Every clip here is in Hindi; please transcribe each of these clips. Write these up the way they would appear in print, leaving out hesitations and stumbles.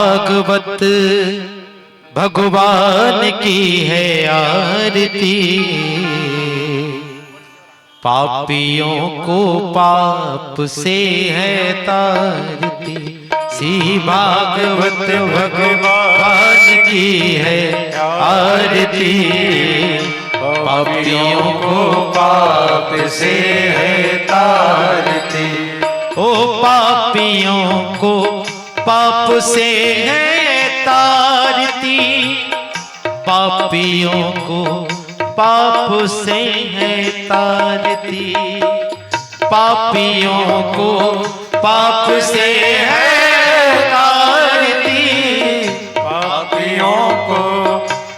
भागवत भगवान की है आरती, पापियों को पाप से है तारती। सी भागवत भगवान की है आरती, पापियों को पाप से है तारती। ओ पापियों को पाप से है तारती, पापियों को पाप से है तारती, पापियों को पाप से है तारती, पापियों को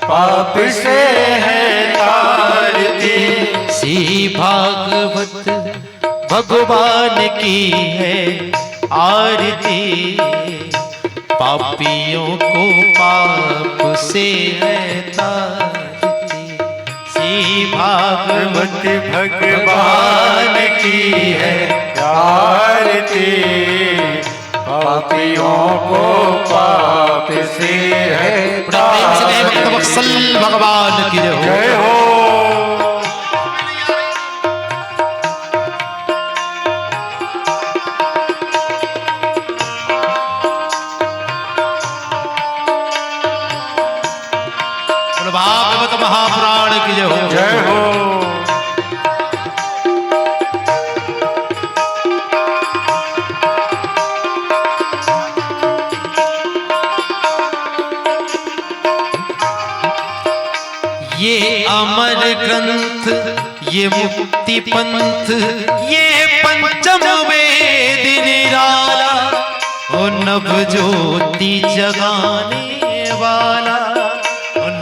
पाप से है तारती। सी भागवत भगवान की है आरती, पापियों को पाप से है तारती। सी भागवत भगवान की है आरती, पापियों को पाप से है तारती। भगवान की जय हो। भागवत महापुराण की जय हो। जय हो। ये अमर ग्रंथ, ये मुक्ति पंथ, ये पंचम वेद निराला, ओ नव ज्योति जगाने वाला,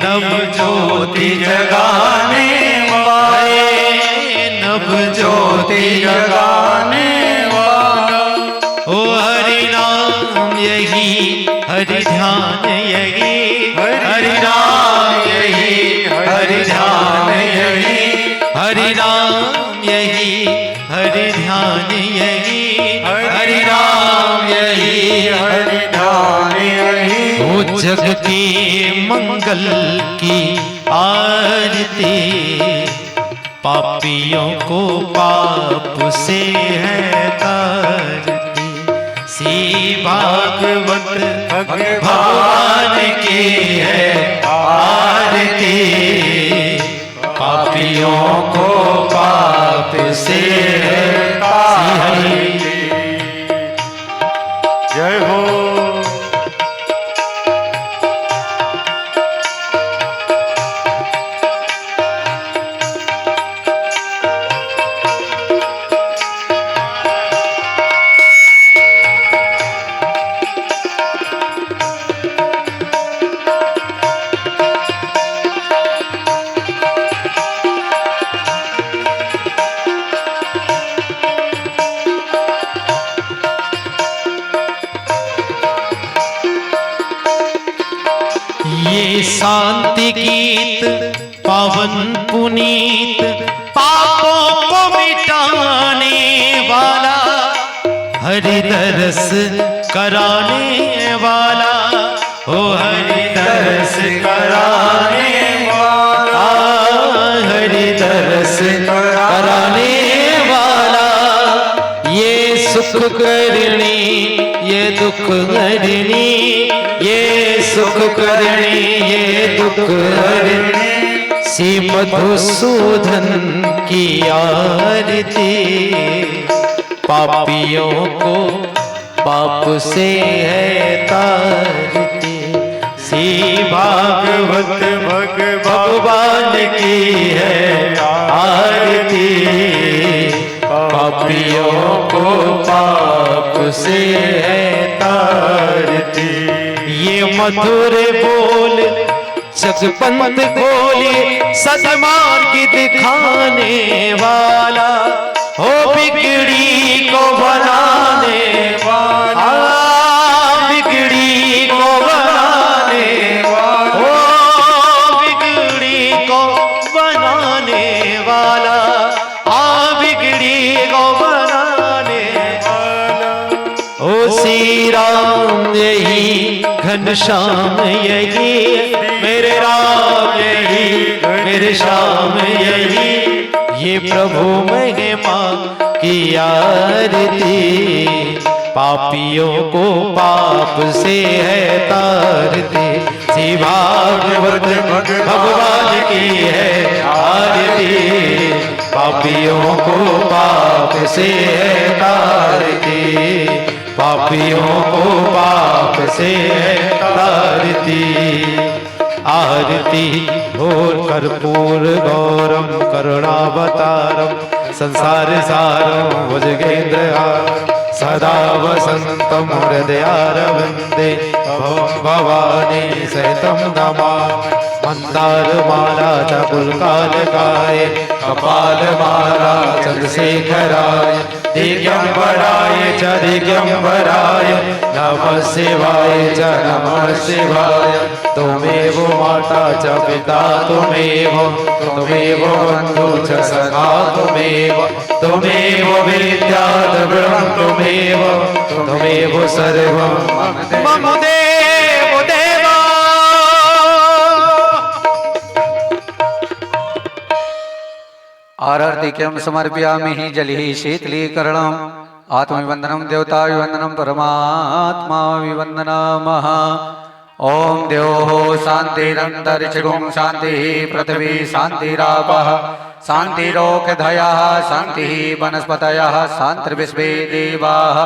नव ज्योति जगाने वाले, नव ज्योति जगाने वाला। ओ हरि नाम यही, हरि ध्यान यही, हरि नाम यही, हरि ध्यान यही, हरि नाम यही, हरि ध्यान यही, हरि नाम यही, हरि ध्यान यही। ओ जग के मंगल की आरती, पापियों को पाप से है तारती। सी भागवत भगवान की है आरती, पापियों को पाप से है तारती। जय हो। ये शांति गीत पावन पुनीत, पापों को मिटाने वाला, हरि दरस कराने वाला, ओ हरि दरस कराने वाला, हरि दरस कराने वाला। ये सुख करनी, ये दुख हरनी, ये सुख करनी, ये दुख हरनी। सी मधुसूदन की आरती, पापियों को पाप से है तारती। सी भागवत भगवान की है आरती, पापियों को पाप से है तारती। ये मधुर बोल जगपंत खोले, सदमार्ग दिखाने वाला, हो बिगड़ी को बनाने वाला, बिगड़ी को बनाने वाला, हो बिगड़ी को बनाने वाला, बिगड़ी को बनाने वाला। ओ श्री राम यही घन घनश्याम यही मेरे राम यही मेरे श्याम यही ये प्रभु महिमा की आरती पापियों को पाप से है तारती श्री भागवत भगवान की है आरती पापियों को पाप से है तारती पापियों को पाप से है तारती आरती घोर कर्पूर गौरम करुणावतारम संसार सारम भुजगेन्द्रहारम सदा वसंतम हृदयारविंदे भवानी सहितं नमामि मंदारमाला च पुल्कालकाय कपालमाला चंद्रशेखराय दिगंबराय च दिगंबराय नमः शिवाय च नमः शिवाय त्वमेव माता च पिता त्वमेव बन्धु च सखा त्वमेव विद्या द्रविणं त्वमेव सर्वं मम देव देवा आरतिक्यं समर्पयामि जलिः शीतलीकरणम् आत्मविवन्दनं देवताविवन्दनं परमात्माविवन्दनामः ओम द्योः शान्तिरन्तरिक्षगुं शान्तिः पृथिवी शान्तिरापः शान्तिरोषधयः शान्तिः वनस्पतयः शान्तिर्विश्वे देवाः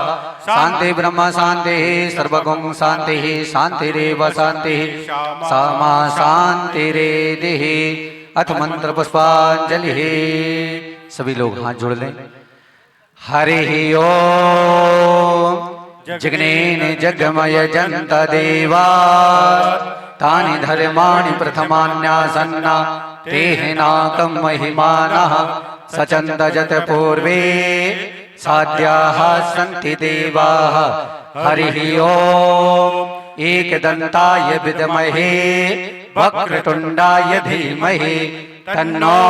शान्ति ब्रह्म शान्तिः सर्वगुं शान्तिः शान्तिरेव शान्तिः सामा शान्तिरेधिः अथ मंत्र पुष्पांजलि। सभी लोग हाथ जोड़ लें। हरि ओम जगनेन जगमय जंत देवा तानि धर्माणि प्रथमान्यासन्ना तेह नाकं महिमानः सचन्दजत पूर्वे साध्याः सन्ति देवाः। हरिः ओम एकदन्ताय विद्महे वक्रतुण्डाय धीमहि तन्नो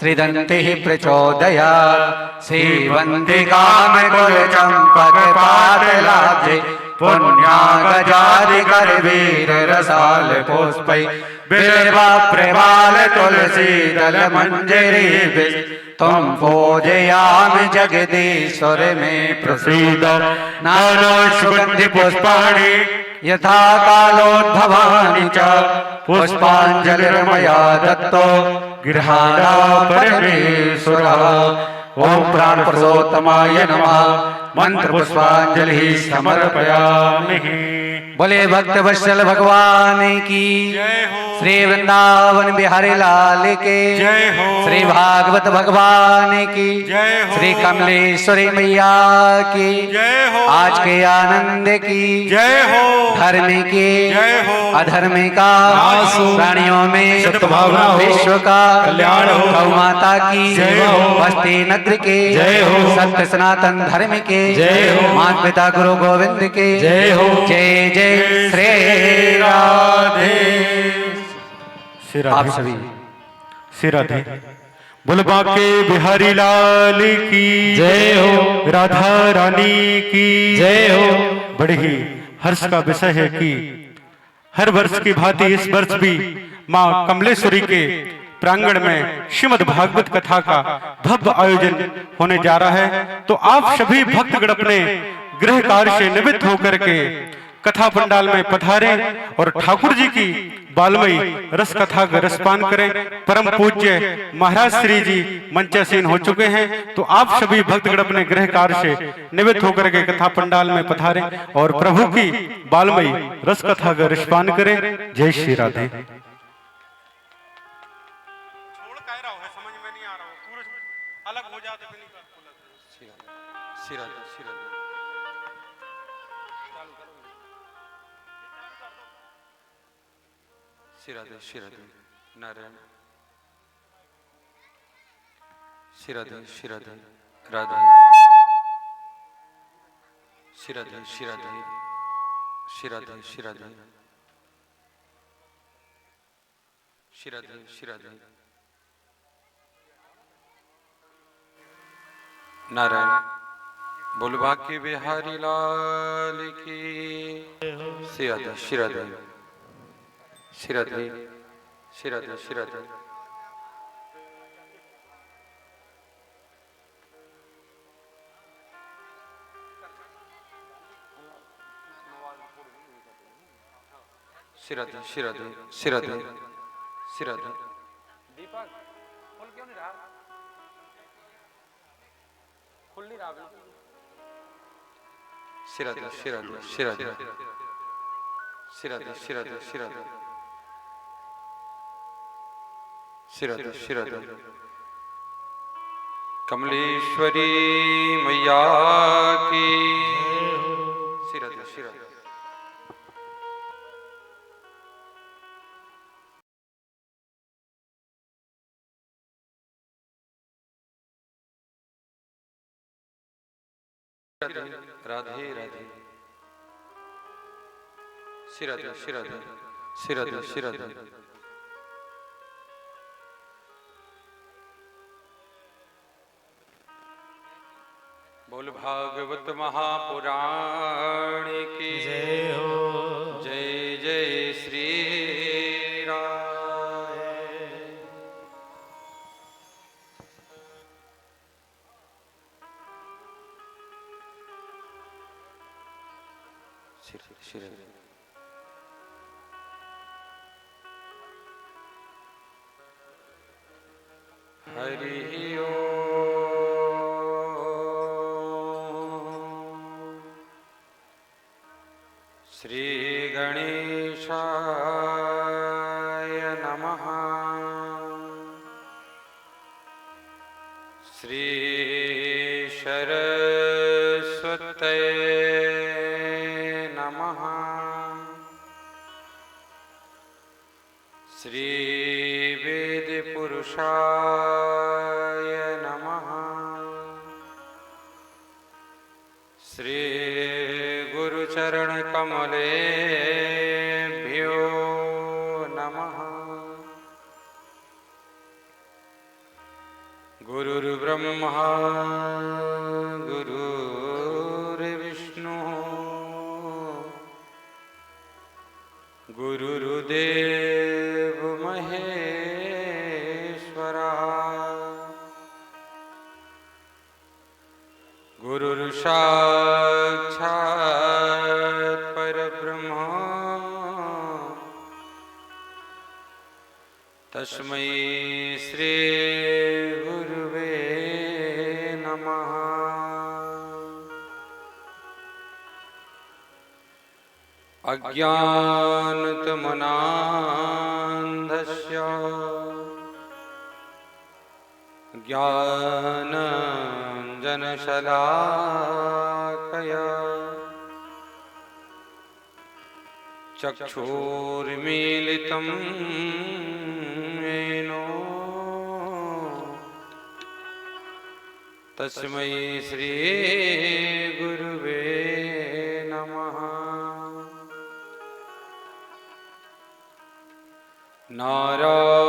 श्रीदन्तिः प्रचोदयात्। श्रीवन्दिकामकुलचम्पकपाटलाब्जे पुण्यागजादिकरवीररसालपुष्पै बिल्वप्रवालतुलसीदलमञ्जरीभिः त्वं पूजयामि जगदीश्वर मे प्रसीद। नानो सुगन्धिपुष्पाणि यथा कालोद्भवानि च पुष्पाञ्जलिर्मया दत्तो गृहाणा परमेश्वरः। ओम प्राण पुरुषोत्तमाय नमः। मंत्र पुष्पांजलि समर्पयामि। बोले भक्त वत्सल भगवान की जय हो। श्री वृंदावन बिहारी लाल के जय हो। श्री भागवत भगवान की जय हो। श्री कमलेश्वरी मैया की जय हो। आज के आनंद की जय हो। धर्म के जय हो। अधर्म का नाश हो। प्राणियों में सद्भावना हो। विश्व का कल्याण हो। गौ माता की जय हो। बस्ती नगर के जय हो। सत्य सनातन धर्म के जय हो। माता पिता गुरु गोविंद के जय हो। जय जय श्री राधे। आप सभी श्री राधे। बुलबा के बिहारी लाल की जय हो। राधा रानी की जय हो। बड़े ही हर्ष का विषय है कि हर वर्ष की भांति इस वर्ष भी मां कमलेश्वरी के प्रांगण में श्रीमद् भागवत कथा का भव्य आयोजन होने जा रहा है। तो आप सभी भक्तगण अपने गृह कार्य से निवृत्त होकर के कथा पंडाल में पधारें और ठाकुर जी की बालमयी रस कथा का रसपान करें। परम पूज्य महाराज श्री जी मंचासीन हो चुके हैं। तो आप सभी भक्तगण अपने गृह कार्य से निवृत्त होकर के कथा पंडाल में पधारें और प्रभु की बालमयी रस कथा का रसपान करें। जय श्री राधे। श्री राधे नारायण श्री राधे राधे श्री राधे श्री राधे श्री राधे श्री राधे श्री राधे श्री राधे श्री राधे नारायण बोल बाके बिहारी लाल की सिराधे सिराधे सिराधे सिराधे सिराधे सिराधे सिराधे सिराधे सिराधे दीपक खोल क्यों नहीं रहा खुल नहीं रहा सिराधे सिराधे सिराधे सिराधे सिराधे सिराधे सिराधे सिराधे कमलेश्वरी मैया की सिराधे सिराधे राधे राधे सिराधे सिराधे सिराधे सिराधे बोल भागवत महापुराण की जय हो। जय जय श्री राम सिराधे हरि ओम श्री गणेशाय नमः श्री सरस्वतये नमः श्री वेद पुरुषाय नमः श्री गुरुचरण कमलेभ्यो नमः गुरुर्ब्रह्मा गुरुर्विष्णु गुरुर्देव महेश्वरा गुरुर्साक्षात् परब्रह्म तस्मै श्री गुरुवे नमः अज्ञानतमनान्धस्य ज्ञानाञ्जनशलाकया चक्षुर्मीलितं येन तस्मै श्री गुरुवे नमः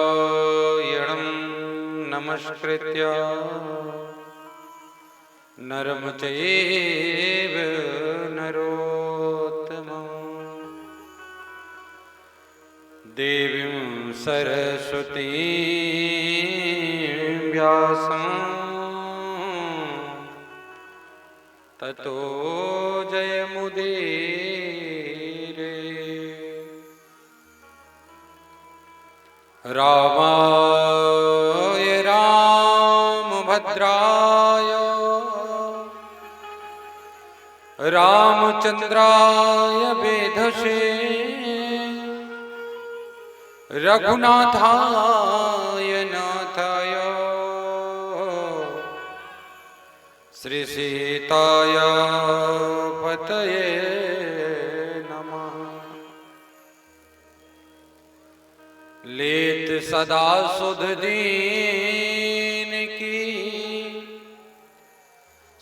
नारायणं नमस्कृत्य नरं चैव नरोत्तमं देवीं सरस्वतीं व्यासं ततो जयमुदीरये रामाय रामभद्राय रामचन्द्राय वेधसे रघुनाथाय नाथाय श्रीसीताय पतये नमः लेत सदा सुध दीन की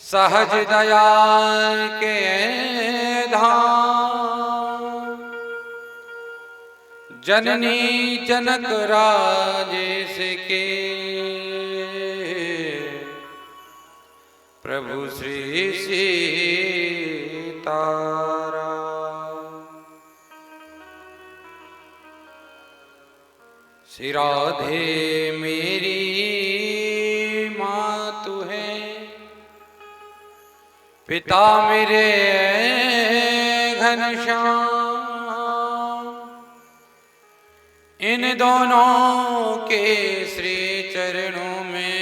सहज दया के धाम जननी जनक राजेश के प्रभु श्री सीतारा। श्री राधे मेरी माँ तू है, पिता मेरे घनश्याम। इन दोनों के श्री चरणों में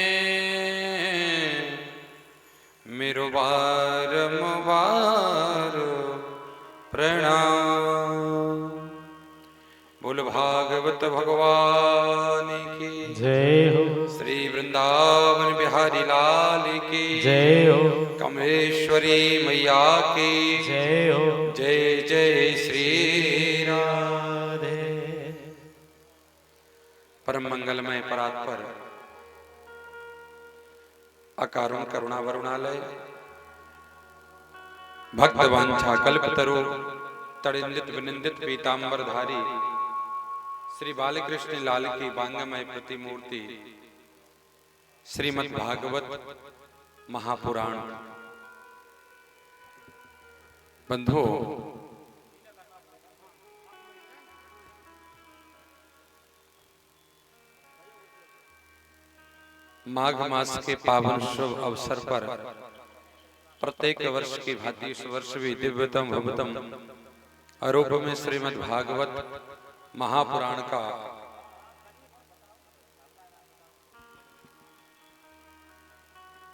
मेरो बारंबार प्रणाम। बोल भागवत भगवान की जय हो। श्री वृंदावन बिहारी लाल की जय हो। कमलेश्वरी मैया की जय हो। जय जय श्री राधे। परम मंगलमय परात्पर अकारुण करुणा वरुणालय भक्त वांछा कल्पतरु तड़िंदित विनिंदित पीतांबरधारी श्री बालकृष्ण लाल की बांगमय प्रतिमूर्ति श्रीमद् भागवत महापुराण। बंधु, माघ मास के पावन शुभ अवसर पर प्रत्येक वर्ष की भांति इस वर्ष भी दिव्यतम भव्यतम अरूप में श्रीमद् भागवत महापुराण का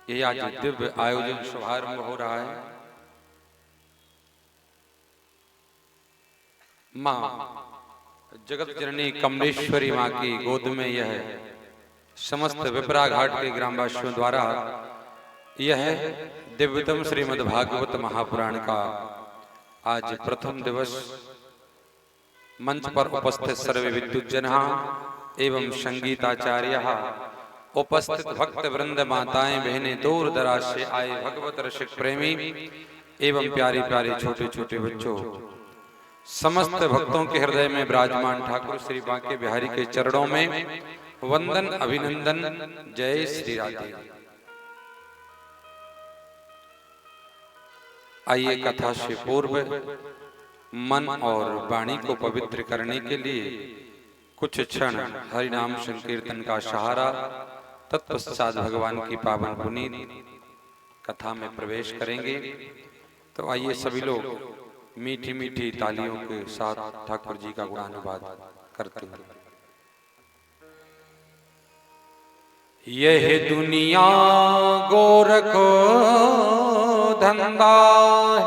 ये आज दिव्य आयोजन शुभारंभ हो रहा है। मां जगत जननी कमलेश्वरी मां की गोद में यह समस्त विपरा घाट के ग्रामवासियों द्वारा यह दिव्यतम श्रीमद् भागवत महापुराण का आज प्रथम दिवस मंच पर उपस्थित सर्वे विद्युत जना एवं संगीताचार्य उपस्थित भक्त वृंद माताएं बहनें दूर दराज से आए भगवत रसिक प्रेमी एवं प्यारे प्यारे छोटे छोटे बच्चों समस्त भक्तों के हृदय में विराजमान ठाकुर श्री बांके बिहारी के चरणों में वंदन अभिनंदन। जय श्री राधे। आइए कथा से पूर्व मन और वाणी को पवित्र करने के लिए कुछ क्षण हरिनाम संकीर्तन का सहारा, तत्पश्चात भगवान की पावन पुनीत कथा में प्रवेश करेंगे। तो आइए सभी लोग मीठी मीठी तालियों के साथ ठाकुर जी का गुणानुवाद करते हैं। यह दुनिया गोरख धंधा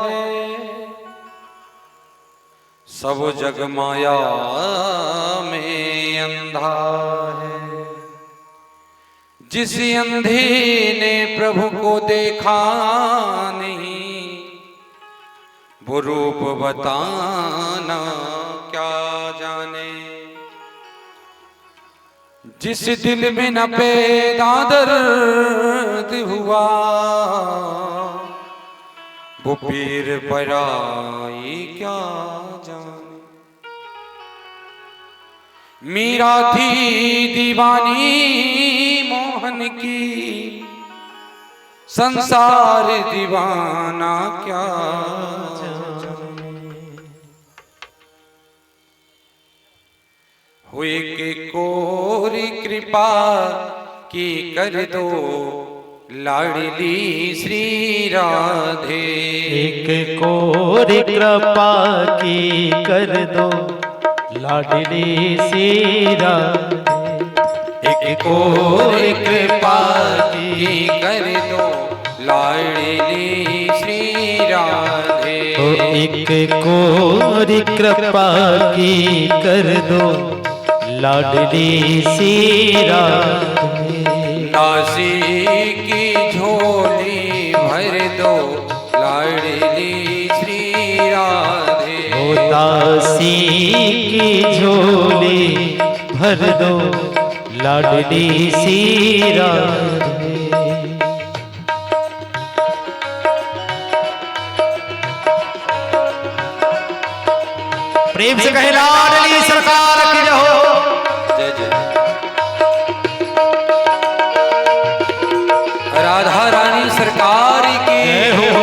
है, सब जग माया में अंधा है। जिस अंधे ने प्रभु को देखा नहीं, वो रूप बताना क्या जाने। जिस दिल में न पैदा दर्द हुआ, वो पीर पराई क्या जाने। मीरा थी दीवानी मोहन की, संसार दीवाना क्या जाने। हुए के कोरी कृपा की कर दो, लाडली श्री राधे। एक कोरी कृपा की कर दो, लाडली श्री राधे। एक कोरी कृपा की कर दो, लाडली श्री राधे। तो एक कोरी कृपा की कर दो, लाडली श्री राधे। दासी की झोली भर दो, लाडली श्री राधे। ओ दासी की झोली भर दो, लाडली श्री राधे। प्रेम से कहे लाडली सरकार की जय हो। जय जय। राधा रानी सरकार की जय हो।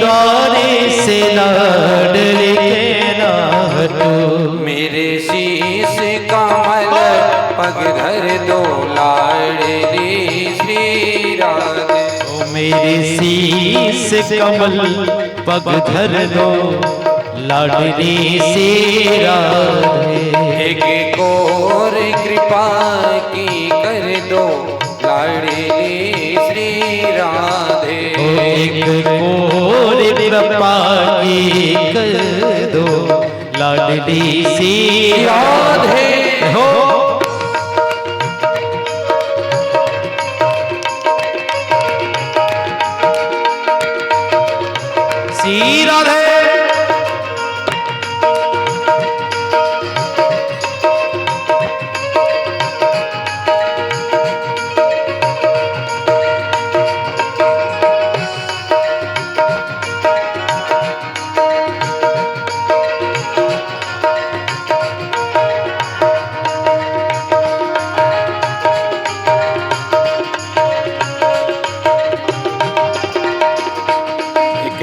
द्वारे से लाडली के ना हटो। मेरे शीश कमल पग धर दो लाडली श्री राधे। मेरे शीस कमल पग धर दो लाडली सी राधे। एक और कृपा की कर दो लाडली श्री राधे। एक और कृपा की कर दो लाडली सी राधे हो। सी राधे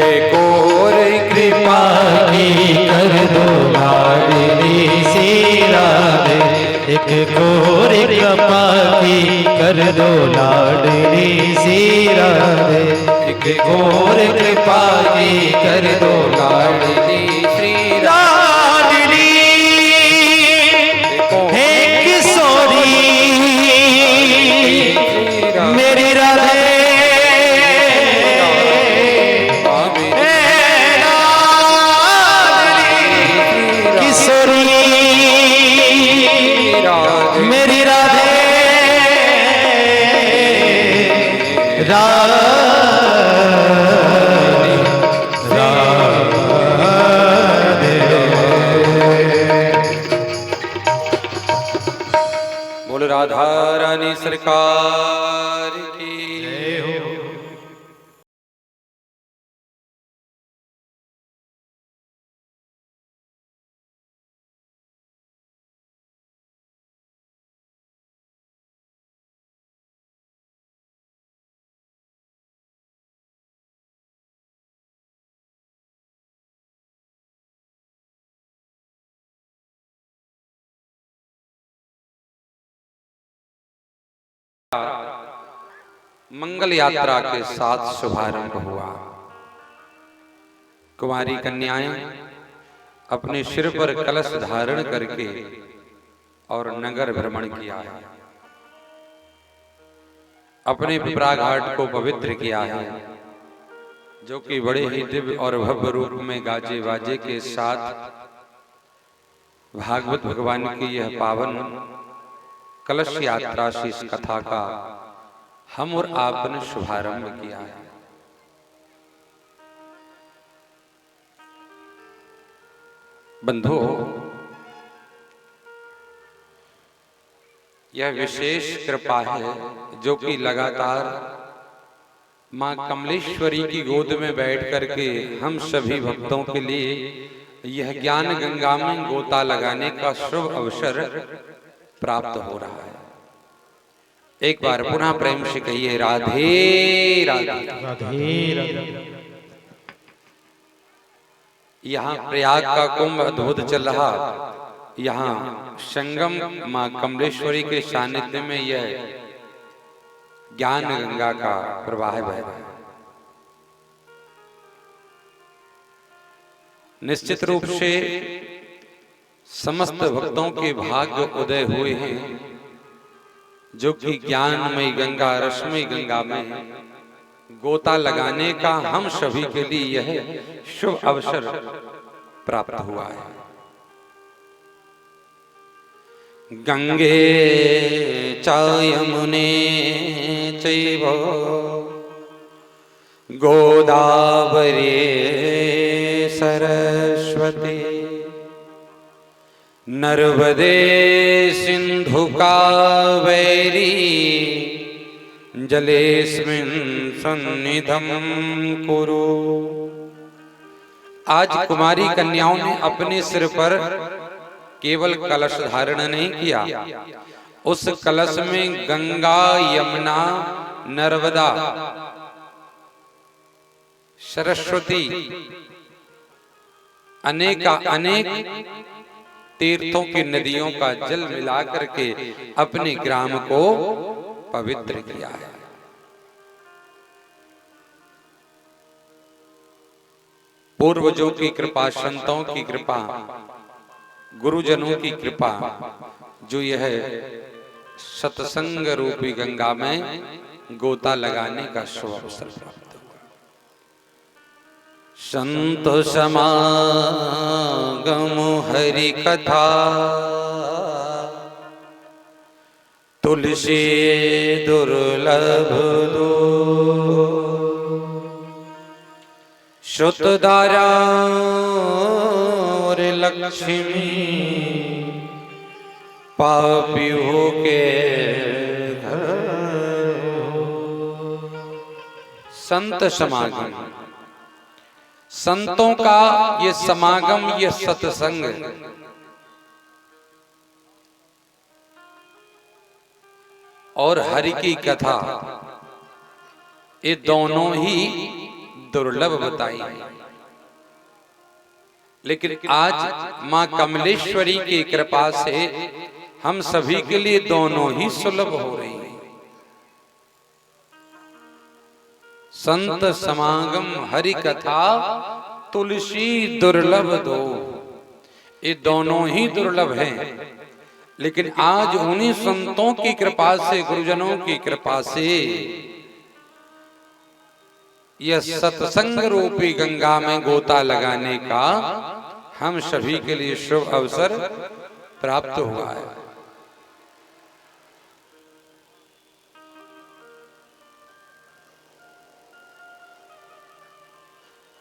और कृपा की कर दो लाडली सी राधे। एक और कृपा की कर दो लाडली सी राधे। एक और कृपा की कर दो लाडली श्री लाडली हे किशोरी मेरी राधे। मेरी राधे राधे बोल राधा रानी सरकार की। मंगल यात्रा के साथ शुभारंभ हुआ। कुमारी कन्याएं अपने सिर पर कलश धारण करके और नगर भ्रमण किया है, अपने पिपरा घाट को पवित्र किया है, जो कि बड़े ही दिव्य और भव्य रूप में गाजे बाजे के साथ भागवत भगवान की यह पावन कलश यात्रा से इस कथा का हम और आपने शुभारंभ किया है। बंधुओं, यह विशेष कृपा है जो कि लगातार मां कमलेश्वरी की गोद में बैठ करके हम सभी भक्तों के लिए यह ज्ञान गंगा में गोता लगाने का शुभ अवसर प्राप्त हो रहा है। एक बार पुनः प्रेम से कहिए राधे राधे राधे। यहाँ प्रयाग का कुंभ अद्भुत चल रहा। यहाँ संगम मां कमलेश्वरी के सानिध्य में यह ज्ञान गंगा का प्रवाह बह रहा है। निश्चित रूप से समस्त भक्तों के भाग्य उदय हुए हैं, जो कि ज्ञानमयी गंगा रश्मि गंगा में गोता लगाने का हम सभी के लिए यह शुभ अवसर प्राप्त हुआ है। गंगे च यमुने चैव गोदावरी सरस्वती नर्मदे सिंधु कावेरी जलेस्मिन् सन्निधं कुरु। आज कुमारी कन्याओं ने अपने सिर पर केवल कलश धारण नहीं किया, उस कलश में गंगा, यमुना, नर्मदा सरस्वती अनेक तीर्थों की नदियों का जल मिला करके अपने ग्राम को पवित्र किया है। पूर्वजों की कृपा, संतों की कृपा, गुरुजनों की कृपा, जो यह सत्संग रूपी गंगा में गोता लगाने का शुभ अवसर प्राप्त हुआ। संत समागम हरि कथा, तुलसी दुर्लभ दो, श्रुतधारा और लक्ष्मी, पापी हो के संत समागम, संतों का ये समागम, ये सत्संग और हरि की कथा, ये दोनों ही दुर्लभ बताई है। लेकिन आज मां कमलेश्वरी की कृपा से हम सभी के लिए दोनों ही सुलभ हो रही है। संत समागम हरि कथा, तुलसी दुर्लभ दो, ये दोनों ही दुर्लभ हैं। लेकिन आज उन्हीं संतों की कृपा से, गुरुजनों की कृपा से यह सत्संग रूपी गंगा में गोता लगाने का हम सभी के लिए शुभ अवसर प्राप्त हुआ है।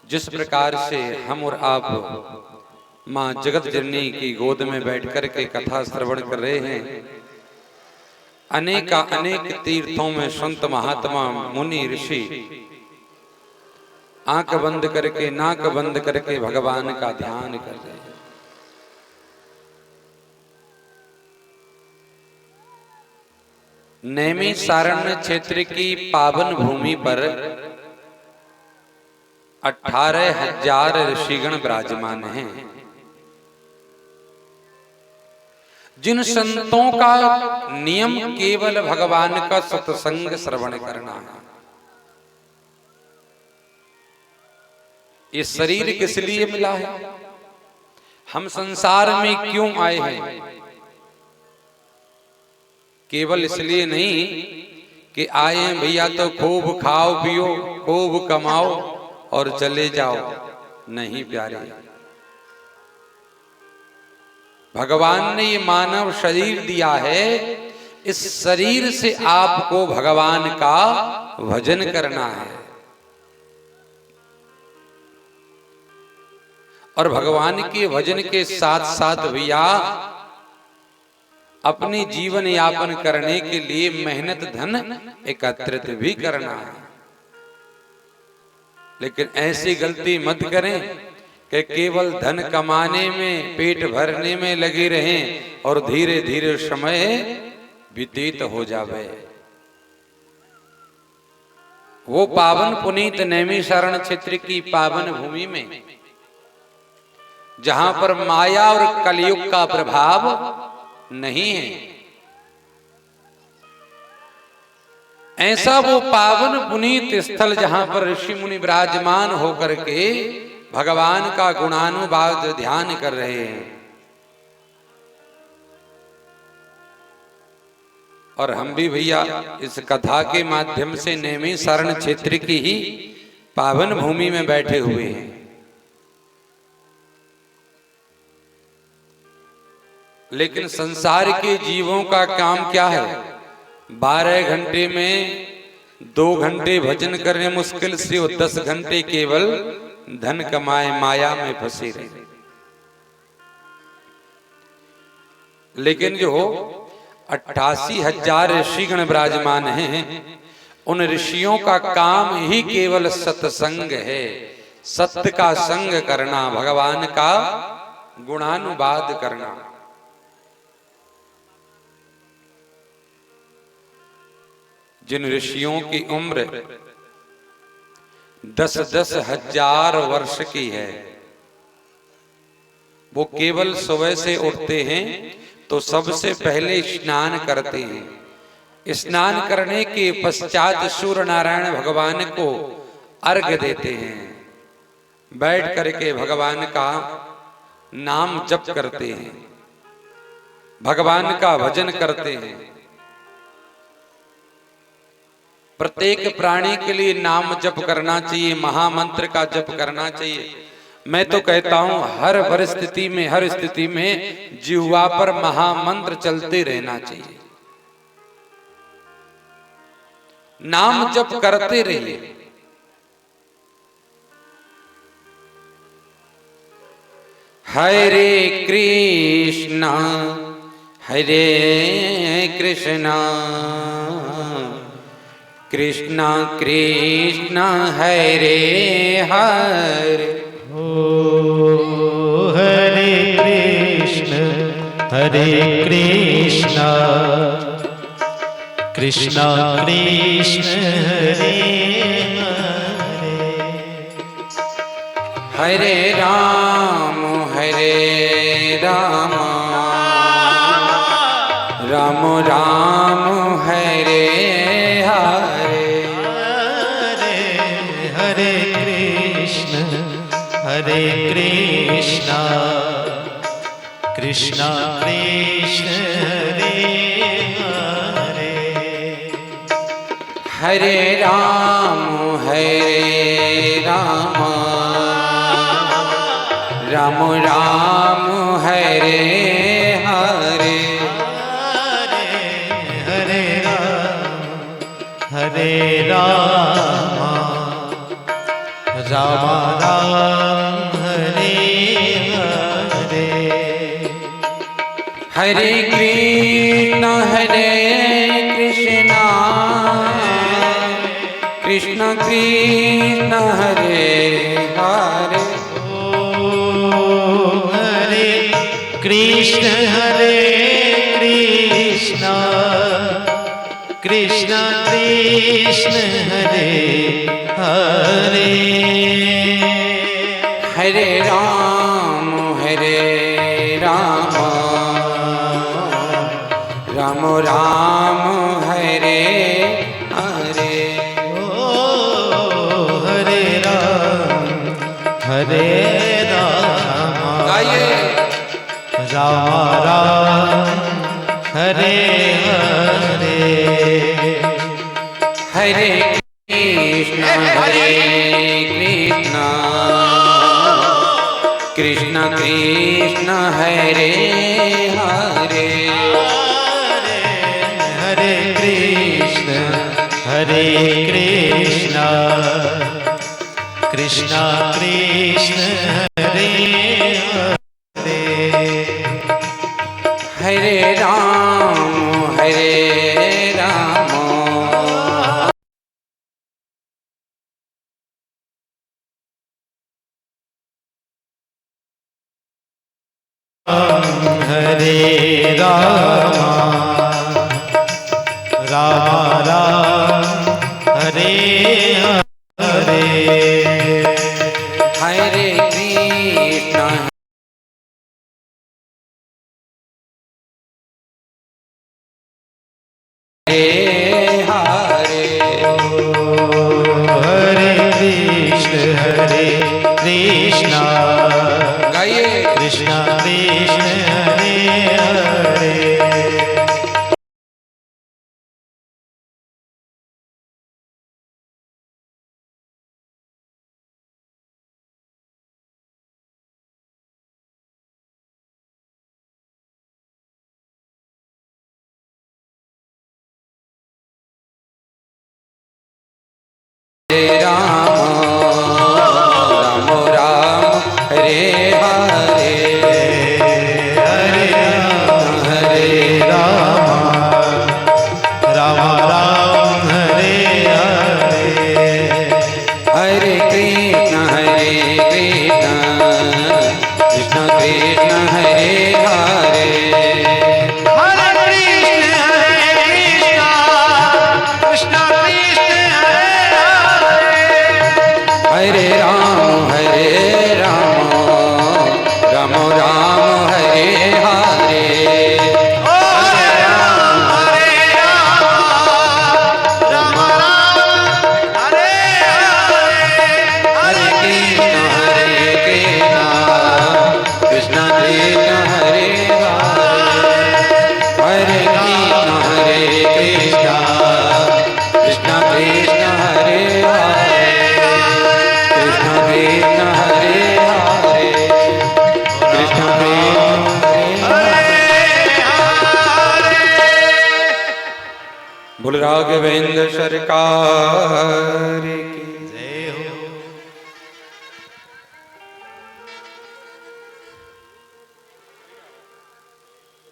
जिस प्रकार से हम और आप मां जगत जननी की गोद में बैठकर के कथा श्रवण कर रहे हैं, अनेक तीर्थों में संत महात्मा मुनि ऋषि आंख बंद करके, नाक बंद करके भगवान का ध्यान कर रहे हैं। नैमिषारण्य क्षेत्र की पावन भूमि पर 18,000 ऋषिगण विराजमान हैं। जिन संतों का नियम केवल भगवान का सत्संग श्रवण करना है। ये शरीर किस लिए मिला है? हम संसार में क्यों आए हैं? केवल इसलिए नहीं कि आए हैं भैया तो खूब खाओ पियो, खूब कमाओ और चले जाओ। नहीं प्यारे, भगवान ने ये मानव शरीर दिया है, इस शरीर से आपको भगवान का भजन करना है। और भगवान के भजन के साथ साथ भैया अपनी जीवन यापन करने के लिए मेहनत धन एकत्रित भी करना है। लेकिन ऐसी गलती मत करें कि केवल धन कमाने में, पेट भरने में लगे रहें और धीरे धीरे समय व्यतीत हो जावे। वो पावन पुनीत नैमिषारण्य क्षेत्र की पावन भूमि में, जहां पर माया और कलयुग का प्रभाव नहीं है, ऐसा वो पावन पुनीत स्थल जहां पर ऋषि मुनि विराजमान होकर के भगवान का गुणानुवाद ध्यान कर रहे हैं। और हम भी भैया इस कथा के माध्यम से नैमिषारण्य क्षेत्र की ही पावन भूमि में बैठे हुए हैं। लेकिन संसार के जीवों का काम क्या है? 12 घंटे में 2 घंटे भजन करने मुश्किल से, वो 10 घंटे केवल धन कमाए, माया में फंसे रहे। लेकिन जो 88,000 ऋषिगण विराजमान हैं, उन ऋषियों का काम ही केवल सत्संग है। सत्य का संग करना, भगवान का गुणानुवाद करना। जिन ऋषियों की उम्र 10-10 हजार वर्ष की है। वो केवल सुबह से उठते हैं तो सबसे पहले स्नान करते हैं। स्नान करने के पश्चात सूर्य नारायण भगवान को अर्घ्य देते हैं। बैठ करके भगवान का नाम जप करते हैं, भगवान का भजन करते हैं। प्रत्येक प्राणी के लिए नाम जप करना चाहिए, महामंत्र का जप करना चाहिए। मैं तो कहता हूं हर परिस्थिति में, हर स्थिति में जिह्वा पर महामंत्र चलते रहना चाहिए। नाम जप करते रहिए। हरे कृष्णा हरे कृष्णा कृष्णा कृष्णा हरे हरे। हरे कृष्ण कृष्ण कृष्ण हरे हरे। हरे राम राम राम हरे हरे। हरे कृष्ण कृष्ण कृष्ण हरे हरे। हरे राम राम राम हरे हरे। हरे राम राम राम हरे हरे। हरे कृष्ण कृष्ण कृष्ण हरे हरे। हरे कृष्ण कृष्ण कृष्ण हरे हरे। हरे राम राम राम हरे हरे। हरे राम गाइए। राम राम हरे हरे। हरे कृष्ण कृष्ण कृष्ण हरे हरे। हरे कृष्ण कृष्ण कृष्ण हरे हरे। हरे राम हरे राम राम राम हरे हरे। हरे कृष्ण हरे हरे। हरे कृष्ण गाइए। कृष्ण कृष्ण हरे हरे। बोल राघवेंद्र सरकार की। जय हो।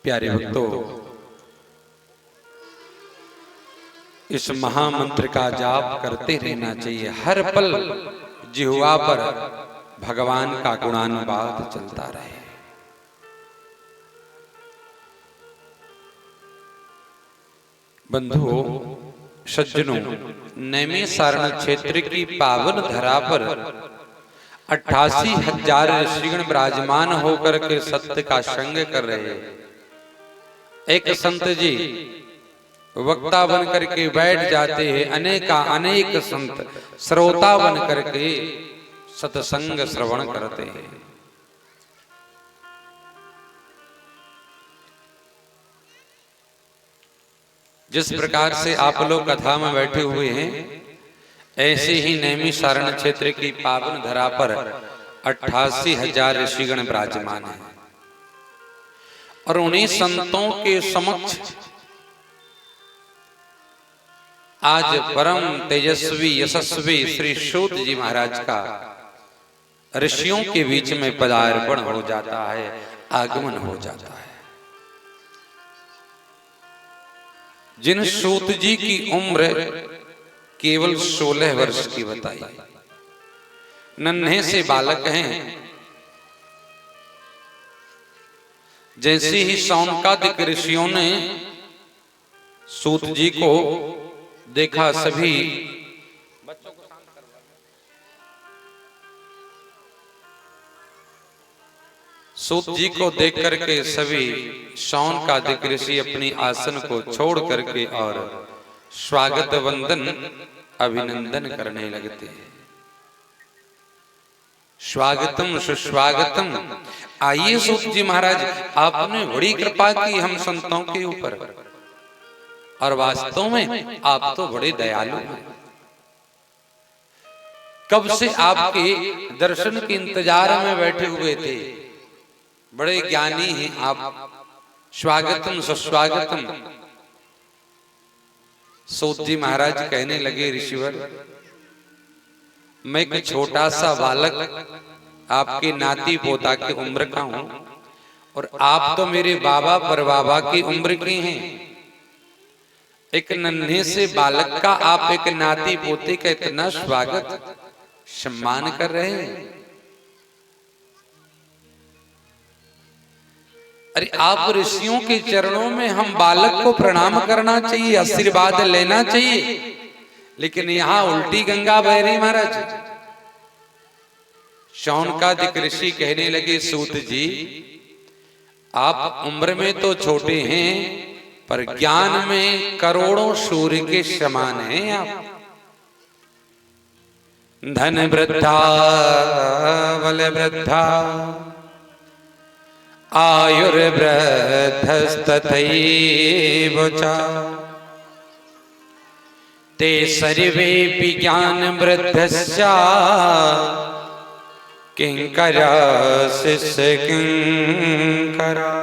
प्यारे भक्तों, इस महामंत्र का जाप करते रहना चाहिए। हर पल जिह्वा पर भगवान का गुणानुवाद चलता रहे। बंधुओं, सज्जनों, नैमिषारण्य क्षेत्र की पावन धरा पर 88,000 ऋषिगण विराजमान होकर के सत्य का संग कर रहे हैं। एक संत जी वक्ता बन करके बैठ जाते हैं, अनेक संत श्रोता बन करके सत्संग श्रवण करते हैं। जिस प्रकार से आप लोग कथा में बैठे हुए हैं, ऐसे ही नैमिषारण्य क्षेत्र की पावन धरा पर 88,000 ऋषिगण विराजमान हैं और उन्हीं संतों के समक्ष आज परम तेजस्वी यशस्वी श्री सूत जी महाराज का ऋषियों के बीच में पदार्पण हो जाता है, आगमन हो जाता है। जिन सूत जी की उम्र केवल 16 वर्ष की बताई, नन्हे से बालक हैं। जैसे ही शौनकादिक ऋषियों ने सूत जी को देखा, सभी बच्चों को शांत करवा। सूत जी को देख करके सभी शौनकादिक ऋषि अपनी आसन को छोड़ करके और स्वागत वंदन अभिनंदन करने लगते हैं। स्वागतम सुस्वागतम। आइए सूत जी महाराज, आपने बड़ी कृपा की हम संतों के ऊपर, और वास्तव में आप तो बड़े दयालु हैं। कब से आपके दर्शन के इंतजार में बैठे हुए थे, बड़े ज्ञानी हैं आप। स्वागतम सुस्वागतम। सूत जी महाराज कहने लगे, ऋषिवर, मैं एक छोटा सा बालक आपके नाती पोता की उम्र का हूं, और आप तो मेरे बाबा परबाबा की उम्र के हैं। एक नन्हे से बालक का आप एक नाती पोते का इतना स्वागत सम्मान कर रहे हैं। अरे आप ऋषियों के चरणों में हम बालक को प्रणाम करना चाहिए, आशीर्वाद लेना चाहिए, लेकिन यहां उल्टी गंगा बह रही महाराज। शौनकादिक ऋषि कहने लगे, सूत जी आप उम्र में तो छोटे हैं, पर ज्ञान में करोड़ों सूर्य के समान हैं आप। धन वृद्धा बल वृद्धा आयुर्वृद्धस्तथैव च ते सर्वेऽपि ज्ञान वृद्धस्य किंकरा शिष्य किंकरा।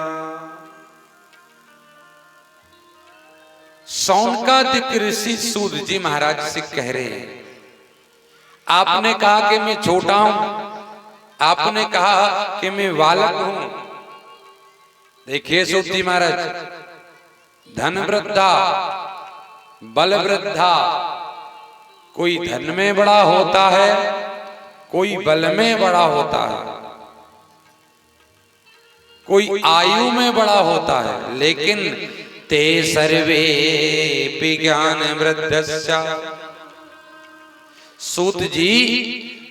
शौनकादिक ऋषि सूत जी महाराज से कह रहे हैं, आपने कहा कि मैं छोटा हूं, आपने कहा कि मैं बालक हूं। देखिए सूत जी महाराज, धन वृद्धा बल वृद्धा, कोई धन में बड़ा होता है, कोई बल में बड़ा होता है, कोई आयु में बड़ा होता है, लेकिन ते सर्वे ज्ञान वृद्धस्य। सूत जी,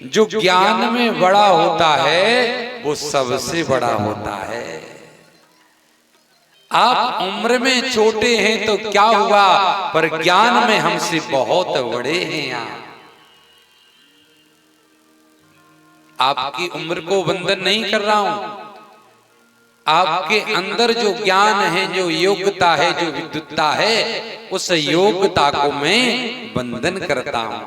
जो ज्ञान में बड़ा होता है वो सबसे बड़ा होता है। आप उम्र में छोटे हैं तो क्या हुआ, पर ज्ञान में हमसे बहुत बड़े हैं। आपकी उम्र को वंदन नहीं कर रहा हूं, आपके अंदर जो ज्ञान है, जो योग्यता है, जो विद्वत्ता है, उस योग्यता को मैं वंदन करता हूं।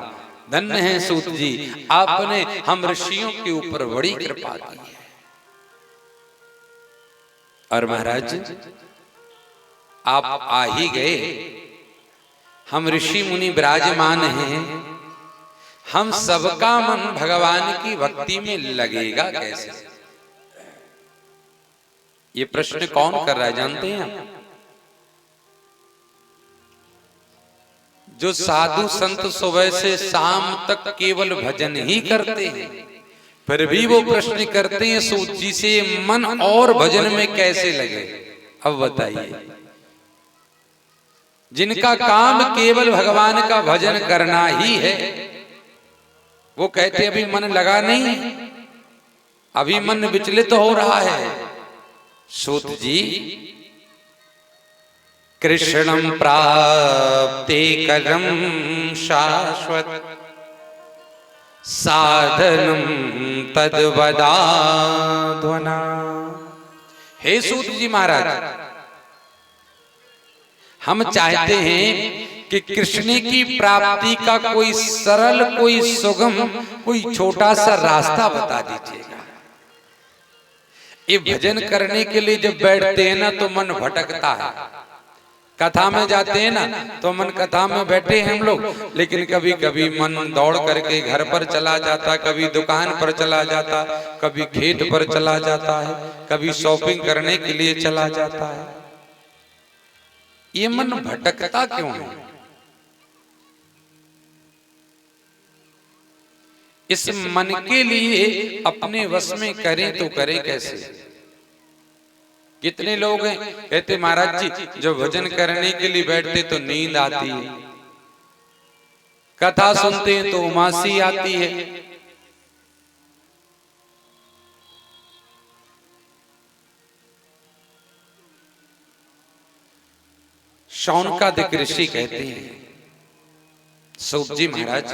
धन्य है सूत जी, आपने हम ऋषियों के ऊपर बड़ी कृपा की है। और महाराज आप आ ही गए, हम ऋषि मुनि विराजमान हैं, हम सबका मन भगवान की भक्ति में लगेगा कैसे? ये प्रश्न कौन कर रहा है जानते हैं आप? जो साधु संत सुबह से शाम तक केवल भजन ही करते हैं, फिर भी वो प्रश्न करते हैं सूत जी से, मन और भजन में कैसे लगे? अब बताइए, जिनका काम केवल भगवान का भजन करना ही है, वो कहते अभी मन लगा नहीं, अभी मन विचलित हो रहा है। सूत जी, कृष्णं प्राप्ते कलम शाश्वत साधनम तद्वदाध्वना। हे सूत जी महाराज, हम चाहते हैं कि कृष्ण की प्राप्ति का कोई सरल, कोई सुगम, कोई छोटा सा रास्ता बता दीजिएगा। ये भजन करने के लिए जब बैठते हैं ना तो मन भटकता है। कथा में जाते हैं ना तो मन कथा में बैठे हैं हम लोग, लेकिन कभी कभी मन दौड़ करके घर पर चला जाता, कभी दुकान पर चला जाता, कभी खेत पर चला जाता है, कभी शॉपिंग करने के लिए चला जाता है। ये मन भटकता क्यों है? इस मन के लिए अपने वश में करें तो करें कैसे? कितने लोग हैं कहते महाराज जी जब भजन करने के लिए बैठते तो नींद आती है, कथा सुनते हैं तो उमासी आती है, शौनकादिक ऋषि कहते हैं, सूत जी महाराज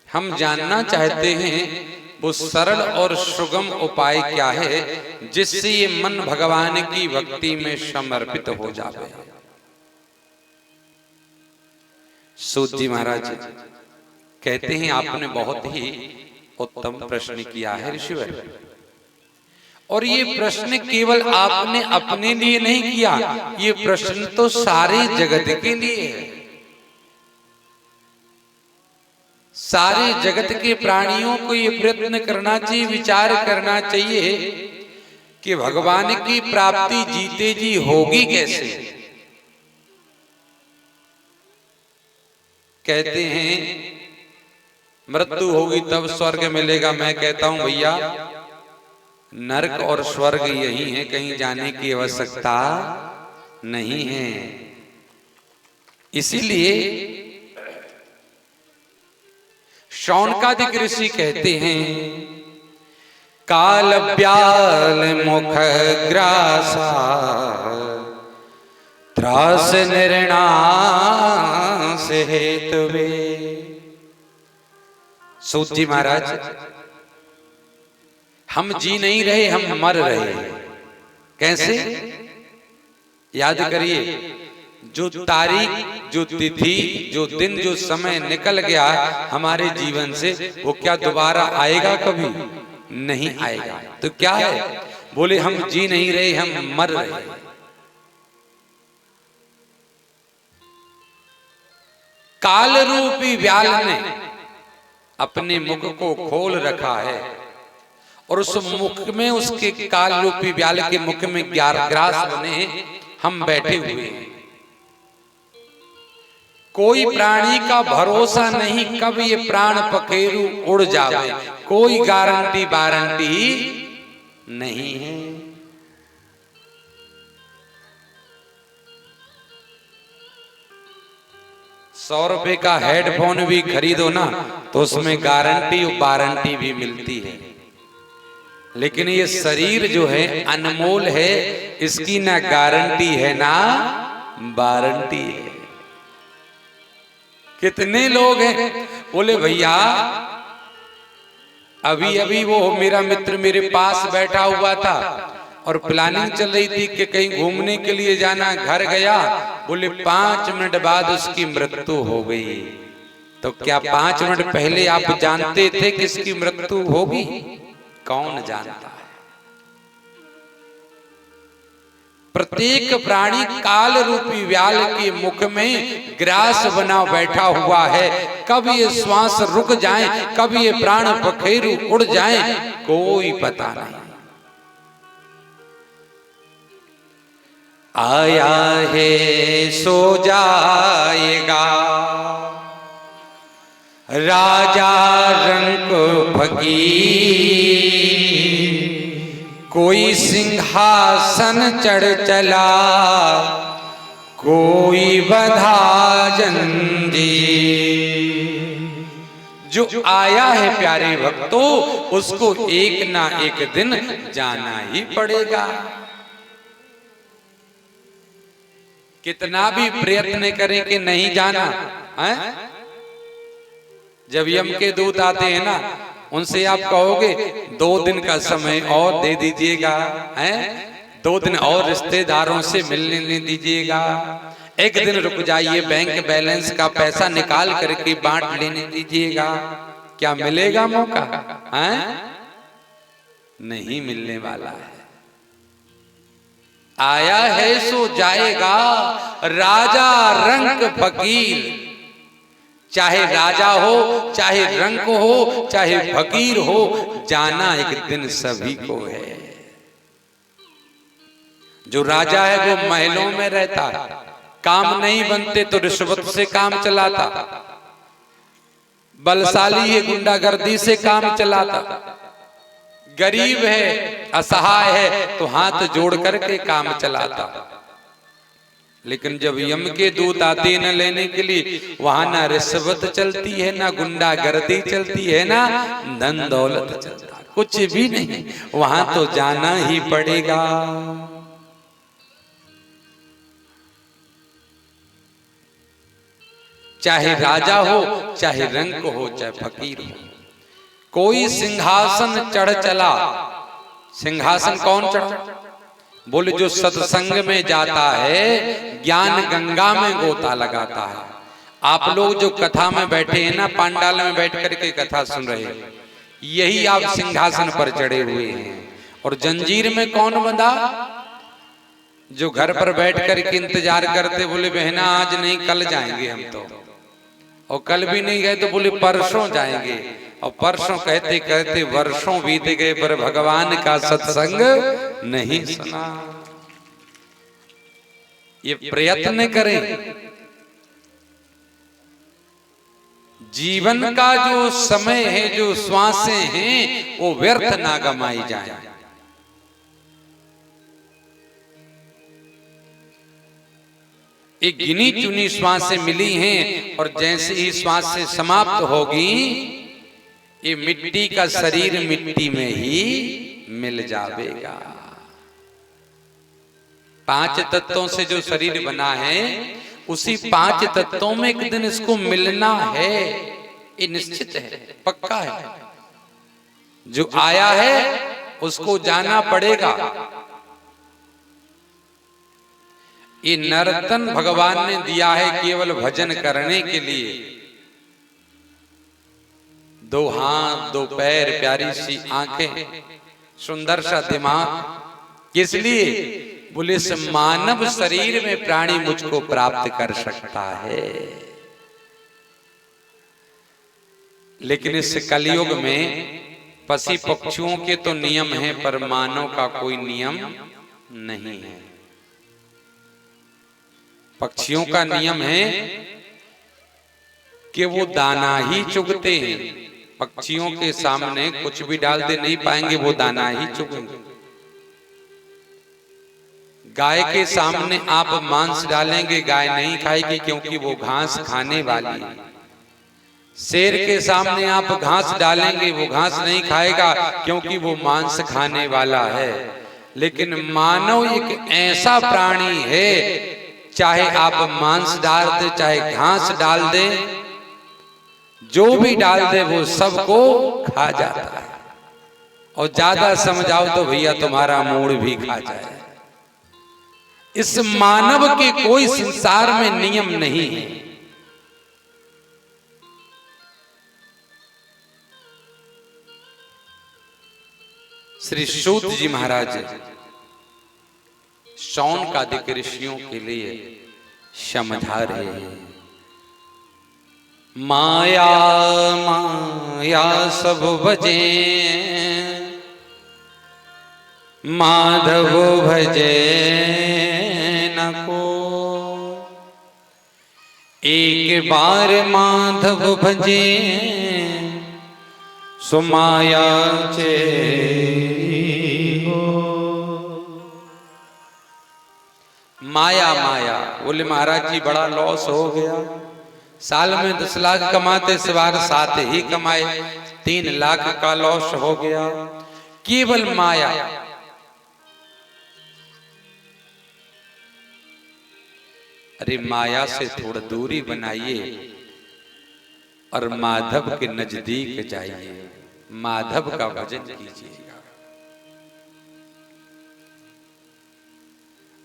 हम जानना चाहते हैं वो सरल और सुगम उपाय क्या है जिससे ये मन भगवान की भक्ति में समर्पित हो जाए। सूत जी महाराज कहते हैं आपने बहुत ही उत्तम प्रश्न किया है ऋषिवर, और ये प्रश्न केवल आपने अपने लिए नहीं किया, ये प्रश्न तो सारे जगत के लिए है। सारे जगत के प्राणियों को ये प्रयत्न करना चाहिए, विचार करना चाहिए कि भगवान की प्राप्ति जीते जी होगी कैसे। कहते हैं मृत्यु होगी तब स्वर्ग मिलेगा। मैं कहता हूं भैया नरक और स्वर्ग यही है, कहीं जाने की आवश्यकता नहीं है। इसीलिए शौनकादिक ऋषि कहते हैं काल ब्याल मुख ग्रासा त्रास निर्णास हेतुवे। सूत जी महाराज हम जी नहीं रहे, हम मर रहे। कैसे? याद करिए, जो तारीख, जो तिथि, जो दिन, जो समय निकल गया हमारे जीवन से, वो क्या दोबारा आएगा? कभी नहीं आएगा। तो क्या है? बोले हम जी नहीं रहे, हम मर रहे। काल रूपी व्याल ने अपने मुख को खोल रखा है और उस मुख में, उसके काल रूपी व्याल के मुख में 11 ग्रास बने हम बैठे हुए हैं। कोई प्राणी का भरोसा नहीं कब ये प्राण पखेरु उड़ जावे, कोई गारंटी वारंटी नहीं है। ₹100 का हेडफोन भी खरीदो ना तो उसमें गारंटी और वारंटी भी मिलती है, लेकिन ये शरीर जो है अनमोल है, इसकी ना गारंटी है ना वारंटी है। कितने लोग हैं बोले भैया अभी अभी वो मेरा मित्र मेरे पास बैठा हुआ था और प्लानिंग चल रही थी कि कहीं घूमने के लिए जाना, घर गया, बोले 5 मिनट बाद उसकी मृत्यु हो गई। तो क्या 5 मिनट पहले आप जानते थे कि इसकी मृत्यु होगी? कौन जानता है? प्रत्येक प्राणी काल रूपी व्याल के मुख में ग्रास बना बैठा हुआ है। कब ये श्वास रुक जाए, कब ये प्राण पखेरु उड़ जाए, कोई पता नहीं। आया है सो जाएगा राजा रंग फकीर, कोई सिंहासन चढ़ चला, कोई बंधा जंजीर। जो आया है प्यारे भक्तों, उसको एक ना एक दिन जाना ही पड़ेगा। कितना भी प्रयत्न करें कि नहीं जाना है। जब यम के दूत आते हैं ना, उनसे आप कहोगे 2 दिन का समय और दे दीजिएगा, हैं 2 दिन और रिश्तेदारों से मिलने दीजिएगा, 1 दिन रुक जाइए, बैंक बैलेंस का पैसा निकाल करके बांट लेने दीजिएगा। क्या मिलेगा मौका? हैं नहीं मिलने वाला है। आया है सो जाएगा राजा रंक फकीर। चाहे राजा हो, चाहे रंक हो, चाहे फकीर हो, जाना एक दिन सभी को है। जो राजा है वो महलों में रहता, काम नहीं बनते तो रिश्वत से काम चलाता, बलशाली है गुंडागर्दी से काम चलाता, गरीब है असहाय है तो हाथ जोड़ करके काम चलाता। लेकिन जब यम के दूत आते न लेने के लिए, वहां ना रिश्वत चलती है, ना गुंडागर्दी चलती है, ना धन दौलत चलता, कुछ भी नहीं, वहां तो जाना ही पड़ेगा। चाहे राजा हो, चाहे रंक हो, चाहे फकीर हो, कोई सिंहासन चढ़ चला। सिंहासन कौन चढ़ा? बोले जो सत्संग में जाता है, ज्ञान गंगा में गोता लगाता है। आप लोग जो कथा में बैठे हैं ना, पांडाल में बैठ करके कथा सुन रहे हैं, यही आप सिंहासन पर चढ़े हुए हैं। और जंजीर में कौन बंधा? जो घर पर बैठ करके इंतजार करते, बोले बहना आज नहीं कल जाएंगे हम तो, और कल भी नहीं गए तो बोले परसों जाएंगे, और परसों कहते कहते वर्षों बीत गए पर भगवान का सत्संग नहीं सुना। ये प्रयत्न करें, जीवन का जो समय है, जो श्वासें हैं, वो व्यर्थ ना गमाई जाए। एक गिनी चुनी श्वासें मिली हैं, और जैसे ही श्वासें समाप्त होगी, ये मिट्टी का शरीर मिट्टी में ही मिल जाएगा। 5 तत्वों से जो शरीर बना है, उसी 5 तत्वों में एक दिन इसको मिलना है। ये निश्चित है, पक्का है। जो आया है उसको जाना पड़ेगा। ये नर्तन भगवान ने दिया है केवल भजन करने के लिए। 2 हाथ 2 पैर, प्यारी सी आंखें, सुंदर सा दिमाग, किस लिए? बोले इस मानव शरीर में प्राणी मुझको प्राप्त कर सकता है। लेकिन इस कलयुग में पशु पक्षियों के तो नियम हैं, पर मानव का कोई नियम नहीं है। पक्षियों का नियम है कि वो दाना ही चुगते हैं। पक्षियों के सामने कुछ भी डाल दे नहीं पाएंगे, वो दाना ही चुगेंगे। गाय के सामने आप मांस डालेंगे, गाय नहीं खाएगी क्योंकि वो घास खाने वाली है। शेर के सामने आप घास डालेंगे, वो घास नहीं खाएगा क्योंकि वो मांस खाने वाला है। लेकिन मानव एक ऐसा प्राणी है, चाहे आप मांस डाल दे, चाहे घास डाल दे, जो भी डाल दे वो सबको खा जाता है। और ज्यादा समझाओ तो भैया तुम्हारा मूड भी खा जाए। इस मानव के कोई संसार में नियम नहीं है। श्री सूत जी महाराज शौनकादिक ऋषियों के लिए समझा रहे हैं। माया माया सब भजे माधव भजे न को। एक बार माधव भजे सो माया चे माया माया। बोले महाराज जी बड़ा लॉस हो गया, साल में 10 लाख कमाते इस बार 7 ही कमाए, 3 लाख का लॉस हो गया। केवल माया। अरे माया से थोड़ा दूरी बनाइए और माधव के नजदीक जाइए, माधव का भजन कीजिएगा।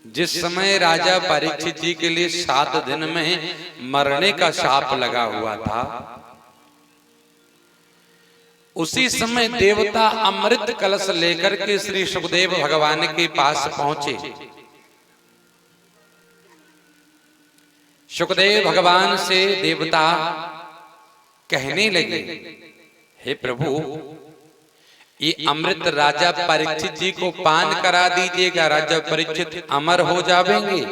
जिस समय राजा परीक्षित जी के लिए 7 दिन में मरने का शाप लगा हुआ था, उसी समय देवता अमृत कलश लेकर के श्री सुखदेव भगवान के पास पहुंचे। सुखदेव भगवान से देवता कहने लगे, हे प्रभु, ये अमृत राजा परीक्षित जी को पान करा दीजिएगा, राजा परीक्षित अमर हो जाएंगे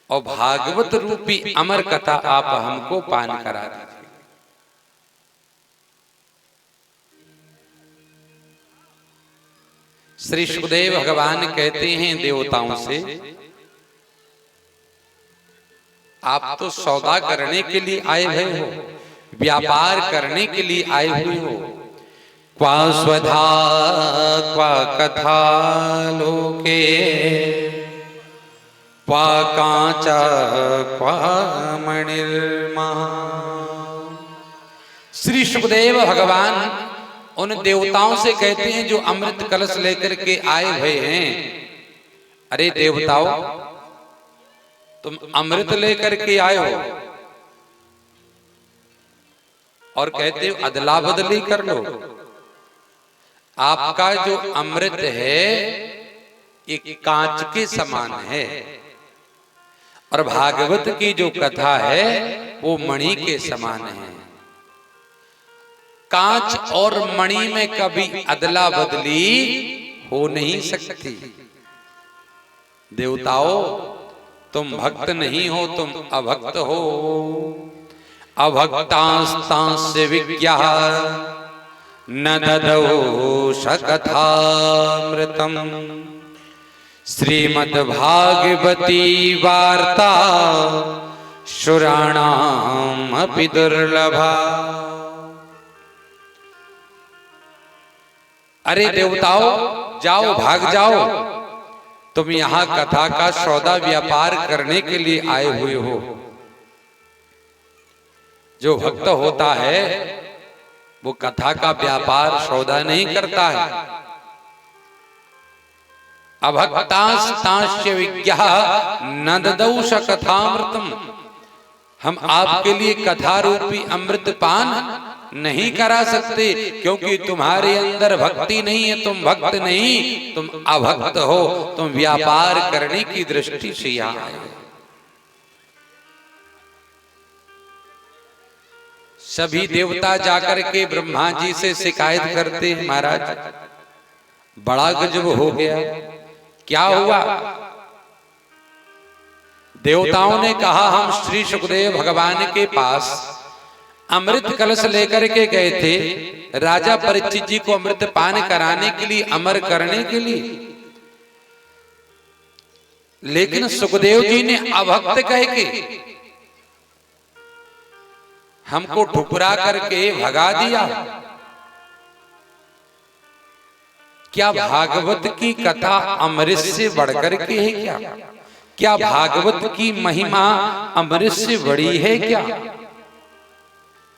और भागवत रूपी अमर कथा आप हमको पान करा दीजिए। श्री सुखदेव भगवान कहते हैं देवताओं से, आप तो सौदा करने के लिए आए हुए हो, व्यापार करने के लिए आए हुए हो। क्वा स्वधा क्वा कथा लोके क्वा कांचा क्वा मणिर्मा। श्री सुखदेव भगवान उन देवताओं से कहते हैं जो अमृत कलश लेकर के आए हुए हैं, अरे देवताओं, तुम अमृत लेकर के आए हो और कहते हो अदला बदली कर लो। आपका जो अमृत है एक कांच के समान है और भागवत की जो कथा है वो मणि के समान है। कांच और मणि में कभी अदला बदली हो नहीं सकती। देवताओं, तुम भक्त नहीं हो, तुम अभक्त हो। अभक्तांस्तांस्य विज्ञा न ददौ सकथामृतम् श्रीमद्भागवती वार्ता शुराणाम अपि दुर्लभा। अरे देवताओं, जाओ, भाग जाओ, तुम यहां कथा का सौदा व्यापार करने के लिए आए हुए हो। जो भक्त होता है वो कथा का व्यापार सौदा नहीं करता है। अभक्तांस्तांस्य विज्ञा न ददौ सकथामृतम्। हम आपके लिए कथा रूपी अमृत पान नहीं करा सकते, क्योंकि तुम्हारे अंदर भक्ति नहीं है, तुम भक्त नहीं, तुम अभक्त हो, तुम व्यापार करने की दृष्टि से यहाँ आए हो। सभी देवता जाकर के ब्रह्मा जी से शिकायत करते हैं, महाराज बड़ा गजब हो गया, क्या हुआ? देवताओं ने कहा, हम श्री सुखदेव भगवान के पास अमृत कलश लेकर के गए थे राजा परीक्षित जी को अमृत पान कराने के लिए, अमर करने के लिए, लेकिन सुखदेव जी ने अभक्त कह के हमको ठुकरा करके भगा दिया। क्या भागवत की कथा अमृत से बढ़कर के है क्या? क्या भागवत की महिमा अमृत से बड़ी है क्या?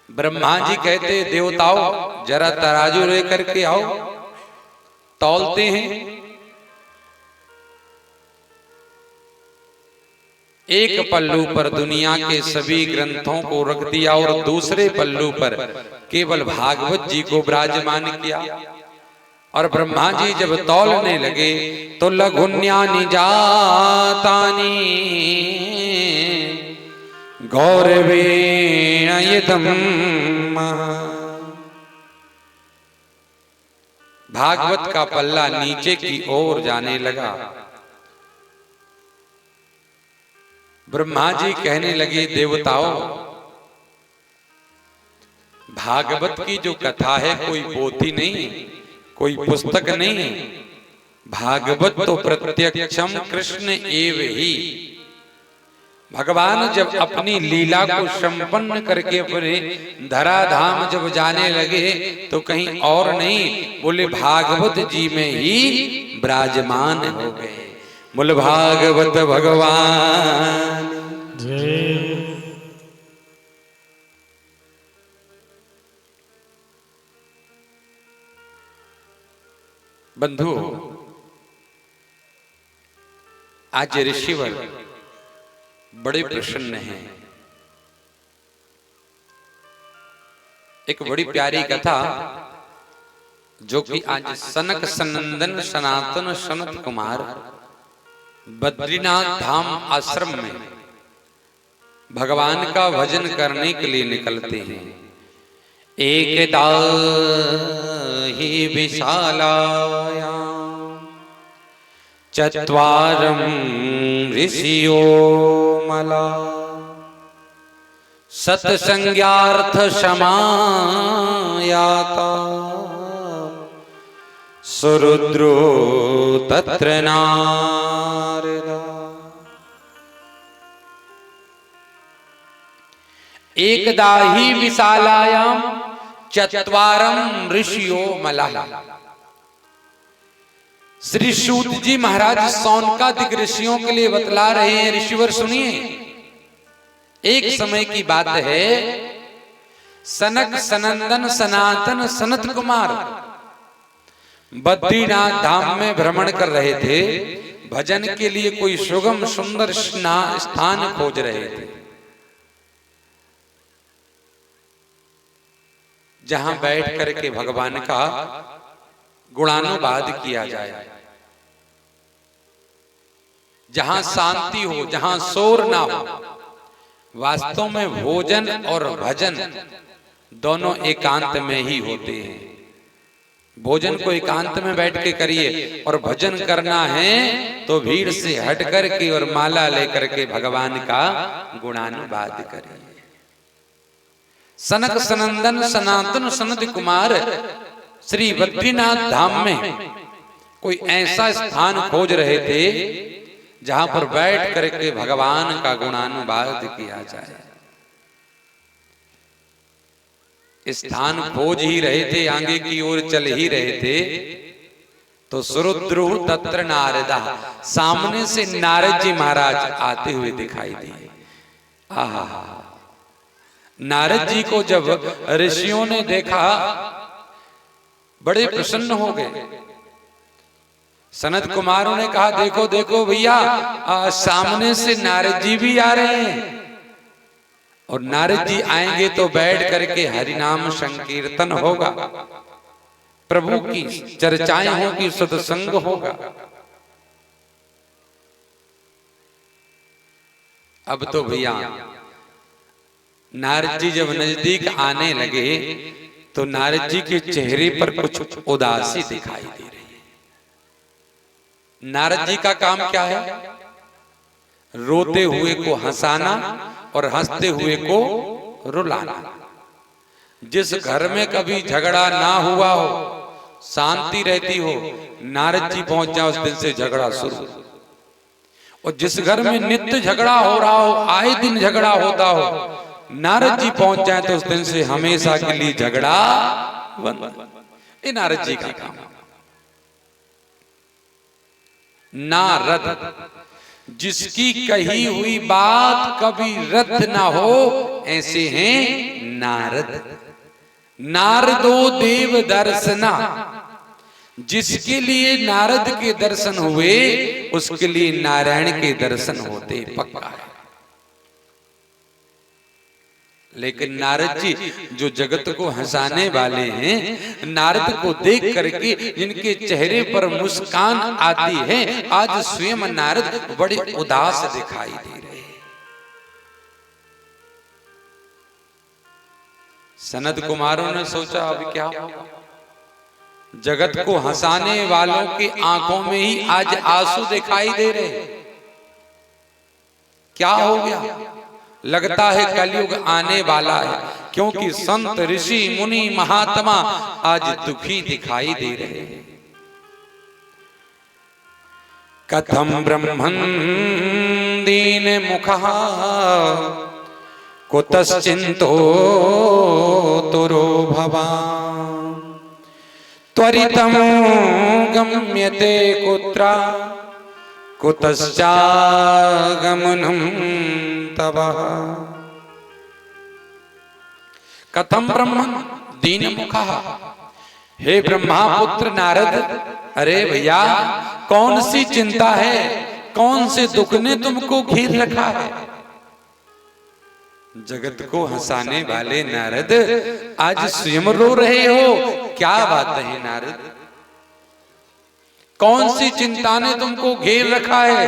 ब्रह्मा जी कहते, देवताओं जरा तराजू लेकर के आओ, तौलते हैं। एक पल्लू पर दुनिया के सभी ग्रंथों को रख दिया और दूसरे पल्लू पर केवल भागवत जी को विराजमान किया। और ब्रह्मा जी जब तौलने लगे तो लघुन्यानि जातानि गौरवेण यदम। भागवत का पल्ला नीचे की ओर जाने लगा। ब्रह्मा जी कहने लगे, देवताओं, भागवत की जो कथा है कोई पोथी नहीं, कोई पुस्तक नहीं, भागवत तो प्रत्यक्षम कृष्ण एव ही। भगवान जब अपनी लीला को संपन्न करके अपने धराधाम जब जाने लगे तो कहीं और नहीं, बोले भागवत जी में ही विराजमान हो गए। बोल भागवत भगवान जय। बंधु, आज ऋषिवर बड़े प्रसन्न हैं। एक बड़ी प्यारी कथा जो कि आज सनक सनंदन सनातन सनत कुमार बद्रीनाथ धाम आश्रम में भगवान का भजन करने के लिए निकलते हैं। एकदा हि विशालायां चत्वारं ऋषियो मला सत्संज्ञार्थ समायाता सुरुद्रो तत्र नारदा। एकदा हि विशालायां चत्वारं ऋषियो मला। श्री सूत जी महाराज सौनकादिक ऋषियों के लिए बतला रहे हैं। ऋषिवर सुनिए, एक समय की बात है, सनक सनंदन सनातन सनत कुमार बद्रीनाथ धाम में भ्रमण कर रहे थे। भजन के लिए कोई सुगम सुंदर स्थान खोज रहे थे जहां बैठ करके भगवान का गुणानुवाद किया जाए, जहां शांति हो, जहां शोर ना हो। वास्तव में भोजन और भजन दोनों एकांत में ही होते हैं। भोजन को एकांत में बैठ के करिए और भजन करना है तो भीड़ से हट करके और माला लेकर के भगवान का गुणानुवाद करिए। सनक सनंदन सनातन सनत कुमार श्री बद्रीनाथ धाम में कोई ऐसा स्थान खोज रहे थे जहां पर बैठ करके भगवान का गुणानुवाद किया जाए। स्थान खोज ही रहे थे, आगे की ओर चल ही रहे थे, तो सुरुद्रु तत्र नारदा, सामने से नारद जी महाराज आते हुए दिखाई दिए। आहा, नारद जी को जब ऋषियों ने देखा बड़े प्रसन्न हो गए। सनत कुमारों ने कहा, देखो देखो भैया, सामने से नारद जी भी आ रहे हैं, और नारद जी आएंगे तो बैठ करके हरिनाम संकीर्तन होगा, प्रभु की चर्चाएं होगी, सत्संग होगा। अब तो भैया नारद जी जब नजदीक आने लगे तो नारद जी के चेहरे पर कुछ उदासी दिखाई दे रही है। नारद जी का काम क्या है? रोते हुए को हंसाना और हंसते हुए को रुलाना। जिस घर में कभी झगड़ा ना हुआ हो, शांति रहती हो, नारद जी पहुंच जाए उस दिन से झगड़ा शुरू। और जिस घर में नित्य झगड़ा हो रहा हो, आए दिन झगड़ा होता हो, नारद जी पहुंच जाए तो उस दिन से हमेशा के लिए झगड़ा बंद। ये नारद जी का काम। नारद, जिसकी कही हुई बात कभी रद्द ना हो, ऐसे हैं नारद। नारदो देव दर्शना, जिसके लिए नारद के दर्शन हुए उसके लिए नारायण के दर्शन होते, पक्का है। लेकिन नारद जी जो जगत को हंसाने वाले हैं, नारद को देख करके जिनके चेहरे पर मुस्कान आती है, आज स्वयं नारद बड़े उदास दिखाई दे रहे हैं। सनत कुमारों ने सोचा अब क्या होगा, जगत को हंसाने वालों की आंखों में ही आज आंसू दिखाई दे रहे हैं। क्या हो गया? लगता है कलयुग आने वाला है, क्योंकि संत ऋषि मुनि महात्मा आज दुखी दिखाई दे रहे हैं। कथम ब्रह्मन् दीन मुखः कुतश्चिन्तो तुरो भवान् त्वरितं गम्यते कुत्र कुतश्चागमनं तव। कथम ब्रह्मन् दीन मुखः, हे ब्रह्मापुत्र नारद, अरे भैया कौन सी चिंता है, कौन से दुख ने तुमको घेर रखा है? जगत को हंसाने वाले नारद आज स्वयं रो रहे हो, क्या बात है नारद? कौन सी चिंता ने तुमको घेर रखा है?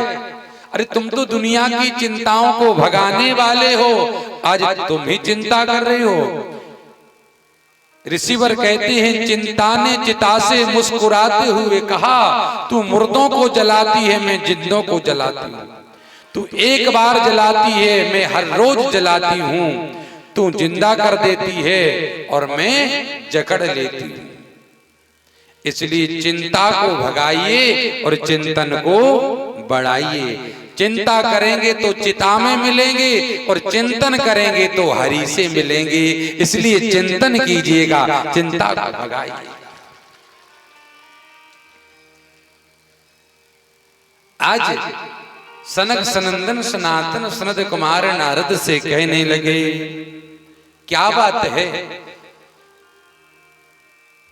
अरे तुम तो दुनिया की चिंताओं को भगाने वाले हो, आज तुम ही चिंता कर रहे हो। ऋषिवर कहते हैं, चिंता ने चिता से मुस्कुराते हुए कहा, तू मुर्दों को जलाती है, मैं जिंदों को जलाती हूं। तू एक बार जलाती है, मैं हर रोज जलाती हूं। तू जिंदा कर देती है और मैं जकड़ लेती हूं। इसलिए चिंता को भगाइए और चिंतन को बढ़ाइए। चिंता करेंगे तो चिता में मिलेंगे और चिंतन करेंगे तो हरि से मिलेंगे। इसलिए चिंतन कीजिएगा, चिंता को भगाइए। आज सनक सनंदन सनातन सनत कुमार नारद से कहने लगे, क्या बात है?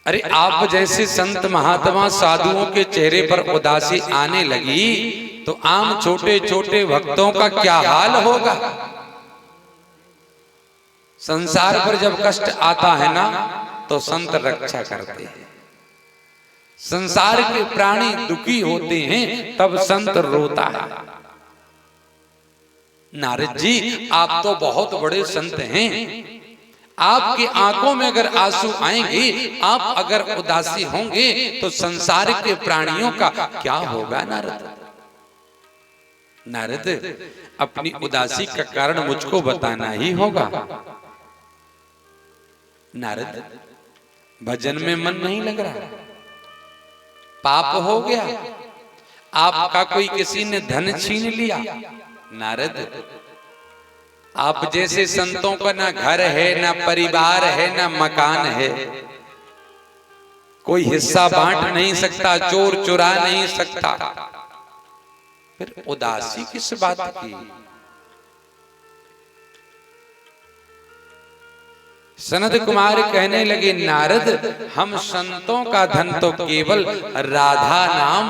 अरे आप जैसे संत महात्मा साधुओं के चेहरे पर उदासी आने लगी तो आम छोटे छोटे भक्तों का क्या हाल होगा? संसार पर जब कष्ट आता है ना तो संत रक्षा करते हैं। संसार के प्राणी दुखी होते हैं तब संत रोता है। नारद जी आप तो बहुत बड़े संत हैं, आपकी आंखों में अगर आंसू आएंगे, आप अगर उदासी होंगे तो संसार के प्राणियों का क्या होगा? नारद नारद अपनी उदासी का कारण मुझको बताना ही होगा। नारद भजन में मन नहीं लग रहा, पाप हो गया, आपका कोई किसी ने धन छीन लिया। नारद आप जैसे संतों का ना घर है, ना परिवार है, ना मकान है, कोई हिस्सा बांट नहीं सकता, चोर चुरा नहीं सकता, फिर उदासी किस बात की? सनत कुमार कहने लगे, नारद हम संतों का धन तो केवल राधा नाम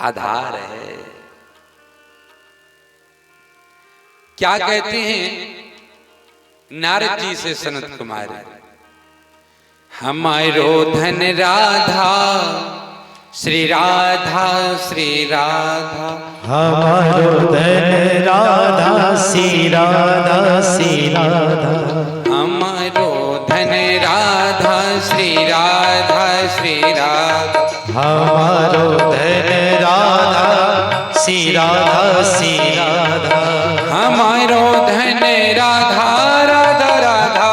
आधार है। क्या कहते हैं नारद जी से सनत कुमार, हमारो धन राधा श्री राधा श्री राधा, हमारो धन राधा श्री राधा श्री राधा, हमारो धन राधा श्री राधा श्री राधा, हमारो धन राधा श्री राधा श्री राधा, हमारो धन राधा राधा राधा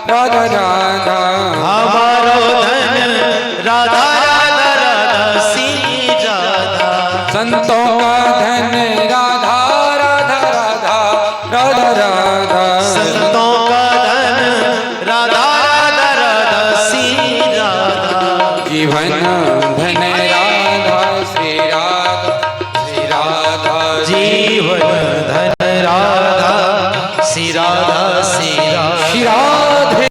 राधा राधा, हमारो धन राधा राधा राधा श्री राधा, संतों का धन राधा राधा राधा राधा राधा, संतों का धन राधा राधा राधा श्री राधा, जीवन धन राधा श्री राधा श्री राधा, जीवन धन राधा श्री राधा श्री राधा, श्री राधे।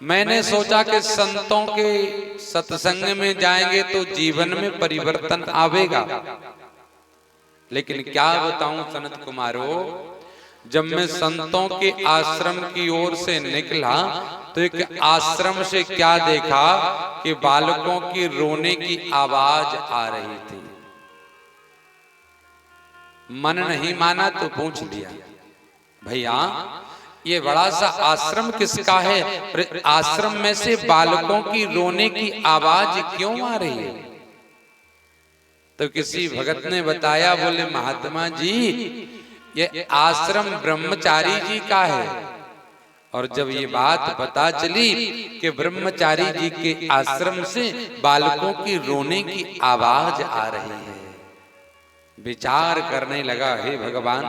मैंने सोचा कि संतों के सत्संग में जाएंगे तो जीवन में परिवर्तन आवेगा, लेकिन क्या बताऊं सनत कुमारों, जब मैं संतों के आश्रम की ओर से निकला तो एक आश्रम से क्या देखा कि बालकों की रोने की आवाज आ रही थी। मन नहीं माना तो पूछ लिया, भैया ये बड़ा सा आश्रम किसका है, और आश्रम में से बालकों की रोने की आवाज क्यों आ रही है? तो किसी भगत ने बताया, बोले महात्मा जी ये आश्रम ब्रह्मचारी जी का है। और जब ये बात पता चली कि ब्रह्मचारी जी के आश्रम से बालकों की रोने की आवाज आ रही है, विचार करने लगा, हे भगवान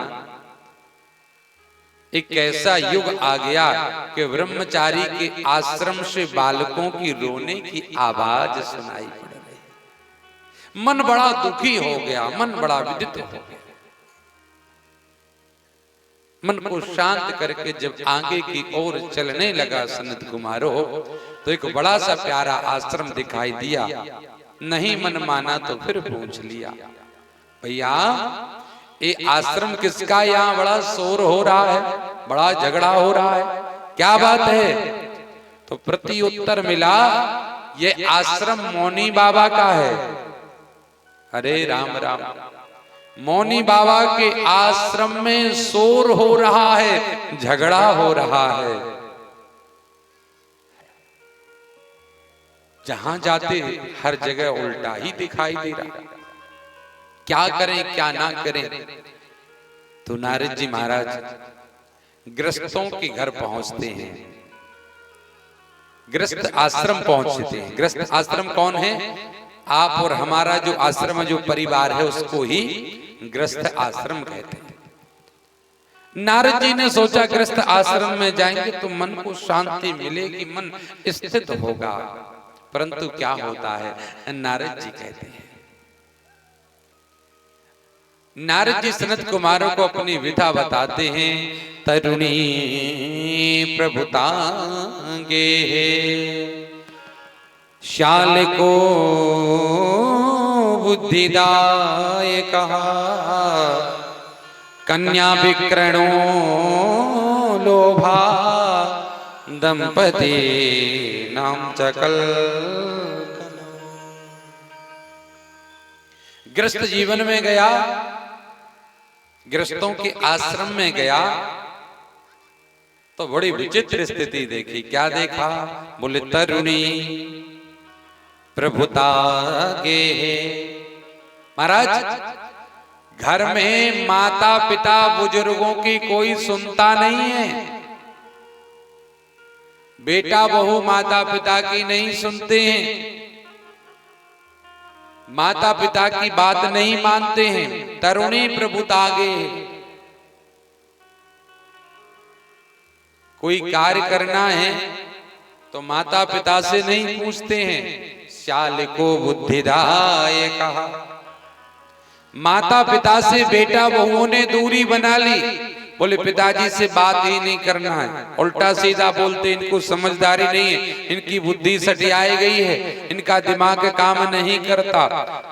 एक ऐसा युग आ गया कि ब्रह्मचारी के आश्रम से बालकों की रोने की आवाज सुनाई पड़ रही। मन बड़ा दुखी हो गया, मन बड़ा विदित हो गया। मन को शांत करके जब आगे की ओर चलने लगा सनत कुमारो, तो एक बड़ा सा प्यारा आश्रम दिखाई दिया। नहीं मन माना तो फिर पूछ लिया, भैया ये आश्रम किसका, यहाँ बड़ा शोर हो रहा है, बड़ा झगड़ा हो रहा है, क्या बात है? तो प्रति उत्तर मिला, ये आश्रम मौनी बाबा का है। अरे राम राम, मौनी बाबा के आश्रम में शोर हो रहा है, झगड़ा हो रहा है। जहां जाते हर जगह उल्टा ही दिखाई दे रहा, क्या करें क्या ना करें? तो नारद जी महाराज गृहस्थों के घर पहुंचते हैं, गृहस्थ आश्रम पहुंचते हैं। गृहस्थ आश्रम कौन है? आप और हमारा जो आश्रम जो परिवार है उसको ही गृहस्थ आश्रम कहते हैं। नारद जी ने सोचा गृहस्थ आश्रम में जाएंगे तो मन को शांति मिलेगी, मन स्थित होगा। परंतु क्या होता है, नारद जी कहते हैं, नारद जी सनत कुमारों को अपनी विधा बताते हैं। तरुणी प्रभुतांगे श्याल को बुद्धिदाय कहा, कन्या विक्रणो लोभा दंपति नाम चकल। गृहस्थ जीवन में गया, गृहस्थों के आश्रम में गया तो बड़ी विचित्र स्थिति देखी। क्या देखा? बोले तरुणी प्रभुता गे। महाराज घर में माता पिता बुजुर्गों की कोई सुनता नहीं है, बेटा बहू माता पिता की नहीं सुनते हैं, माता पिता की बात नहीं मानते हैं। तरुणी प्रभुतागे, कोई कार्य करना है तो माता पिता से नहीं पूछते हैं। श्याल को बुद्धिदाय कहा, माता पिता से बेटा बहुओं ने दूरी बना ली। बोले पिताजी से बात ही नहीं करना है, उल्टा सीधा बोलते, इनको समझदारी नहीं है, इनकी बुद्धि सटियाई गई है, इनका दिमाग काम नहीं करता।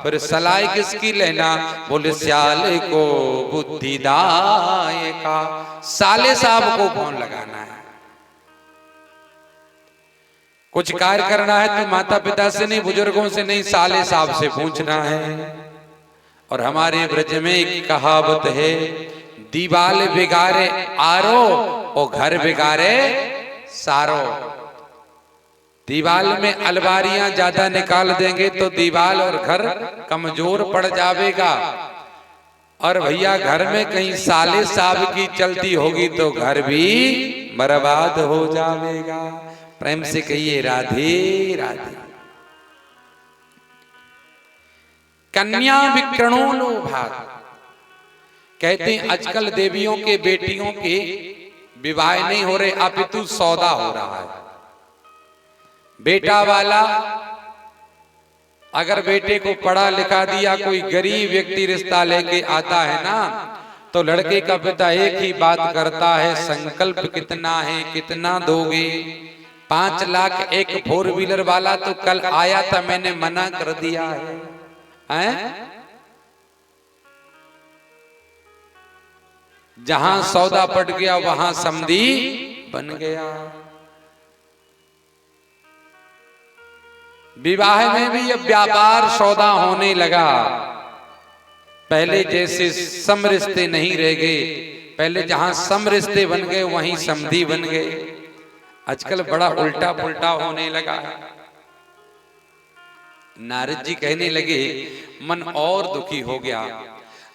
फिर सलाह किसकी लेना? बोले श्याल को बुद्धिदाय का, साले साहब को फोन लगाना है। कुछ कार्य करना है तो माता पिता से नहीं, बुजुर्गों से नहीं, साले साहब से पूछना है। और हमारे ब्रज में एक कहावत है, दीवाल बिगाड़े आरो और घर बिगाड़े सारो। दीवाल में अलमारियां ज्यादा निकाल देंगे तो दीवाल और घर कमजोर पड़ जाएगा, और भैया घर में कहीं साले साहब की चलती होगी तो घर भी बर्बाद हो जाएगा। प्रेम से कहिए राधे राधे। कन्या विक्रणो लोभा, कहते हैं आजकल देवियों के बेटियों के विवाह नहीं हो रहे, अपितु सौदा हो रहा है। बेटा वाला अगर बेटे को पढ़ा लिखा दिया, कोई गरीब व्यक्ति रिश्ता लेके आता है ना, तो लड़के का पिता एक ही बात करता है, संकल्प कितना है, कितना दोगे? 5 लाख एक 4 व्हीलर वाला तो कल आया था, मैंने मना कर दिया है, हैं? जहां सौदा पट गया वहां समधी बन गया। विवाह में भी अब व्यापार सौदा होने लगा। पहले जैसे सम रिश्ते नहीं रह गए, पहले जहां सम रिश्ते बन गए वहीं समधी बन गए। आजकल बड़ा उल्टा पुल्टा होने लगा है। नारद जी कहने लगे मन और दुखी हो गया।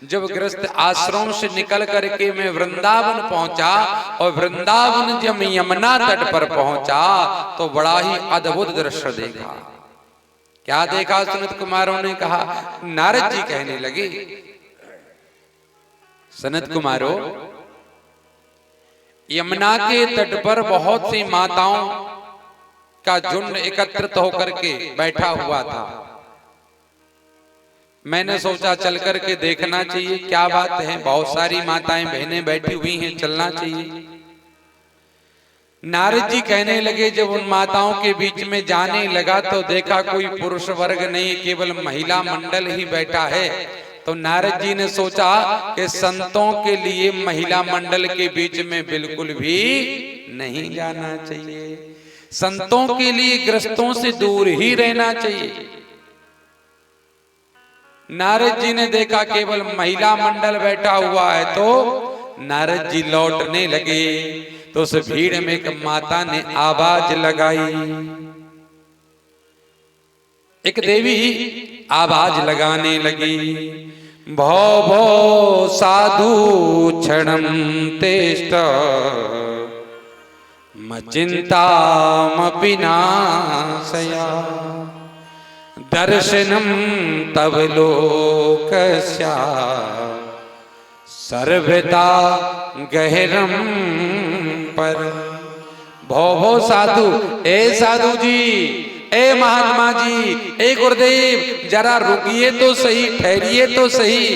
जब गृहस्थ आश्रम से निकल करके मैं वृंदावन पहुंचा और वृंदावन जब यमुना तट पर पहुंचा तो बड़ा ही अद्भुत दृश्य देखा। क्या देखा? सनत कुमारों ने कहा। नारद जी कहने लगे सनत कुमारों, यमुना के तट पर बहुत सी माताओं का झुंड एकत्रित होकर के बैठा हुआ था। मैंने सोचा चल करके देखना चाहिए क्या बात है, बहुत सारी माताएं बहनें बैठी हुई हैं, चलना चाहिए। नारद जी कहने लगे जब उन माताओं के बीच में जाने लगा तो देखा कोई पुरुष वर्ग नहीं, केवल महिला मंडल ही बैठा है। तो नारद जी ने सोचा कि संतों के लिए महिला मंडल के बीच में बिल्कुल भी नहीं जाना चाहिए, संतों के लिए गृहस्थों से दूर ही रहना चाहिए। नारद जी ने देखा केवल महिला मंडल बैठा हुआ है तो नारद जी लौटने लगे। तो उस भीड़ में एक माता ने आवाज लगाई, एक देवी आवाज लगाने लगी, भो भो साधु क्षणम तेष्ट मचिंतामपि नाशया दर्शनम तव लोकस्या सर्वदा गहरम पर। भो भो साधु, ए साधु जी, ए महात्मा जी, ए गुरुदेव, जरा रुकिए तो सही, ठहरिए तो सही,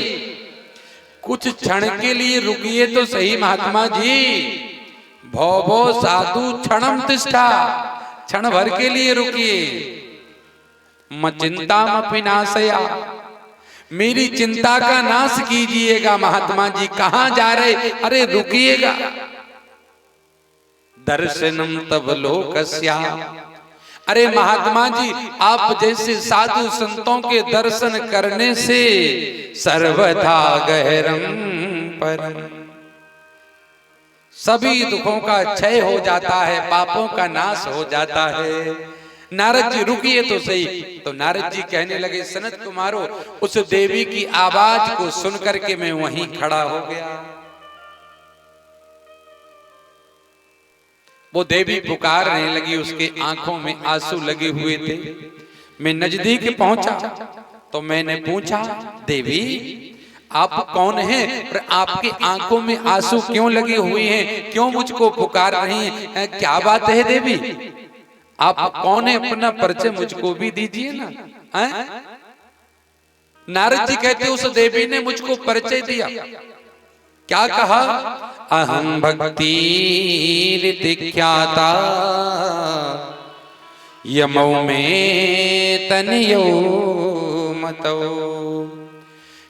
कुछ क्षण के लिए रुकिए तो सही महात्मा जी। भो भो साधु क्षणम तिष्ठा, क्षण भर के लिए रुकिए। मचिंतामपि नाशया, मेरी चिंता का नाश कीजिएगा महात्मा जी, कहां जा रहे? अरे रुकिएगा। दर्शनम तव लोकस्या, अरे महात्मा जी आप जैसे साधु संतों के दर्शन करने से सर्वथा गहरम परम, सभी दुखों का क्षय हो जाता है, पापों का नाश हो जाता है। नारद जी रुकिए तो सही। तो नारद जी कहने लगे सनत कुमारों, उस देवी की आवाज को सुन करके मैं वहीं खड़ा हो गया। वो देवी पुकारने लगी, उसके आंखों में आंसू लगे हुए थे। मैं नजदीक पहुंचा तो मैंने पूछा, देवी आप कौन हैं और आपकी आंखों में आंसू क्यों लगे हुए हैं, क्यों मुझको पुकार रही हैं, क्या बात है देवी? आप कौन है, अपना परिचय मुझको भी दीजिए ना। नारद जी कहते उस देवी ने मुझको परिचय दिया। क्या कहा? अहम भक्ति ख्याता यमौ में तनियो मतो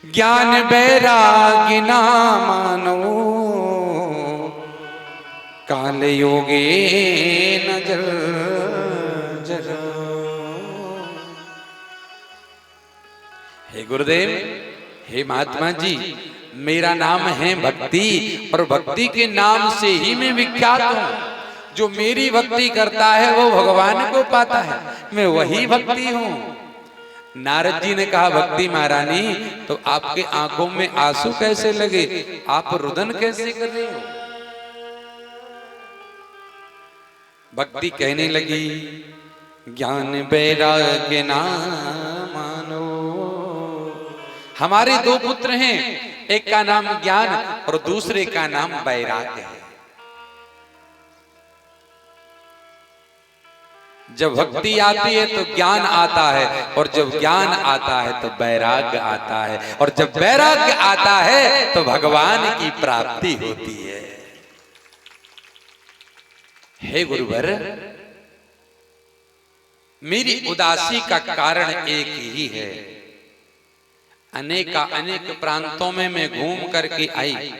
ज्ञान बैरागी ना मानो काल योगे नजर जर। हे गुरुदेव, हे महात्मा जी, मेरा नाम है भक्ति और भक्ति के नाम से ही मैं विख्यात हूं। जो मेरी भक्ति करता है वो भगवान को पाता है, मैं वही भक्ति हूं। नारद जी ने कहा, भक्ति महारानी तो आपके आंखों में आंसू कैसे लगे, आप रुदन कैसे कर रहे हो? भक्ति कहने लगी, ज्ञान बैराग्य ना मानो। हमारे दो पुत्र हैं, एक का नाम ज्ञान और दूसरे का नाम वैराग्य है। जब भक्ति आती है तो ज्ञान आता है और जब ज्ञान आता है तो वैराग्य आता है और जब वैराग्य आता है तो भगवान की प्राप्ति होती है। हे गुरुवर, मेरी उदासी का कारण एक ही है। अनेक प्रांतों में मैं घूम करके आई,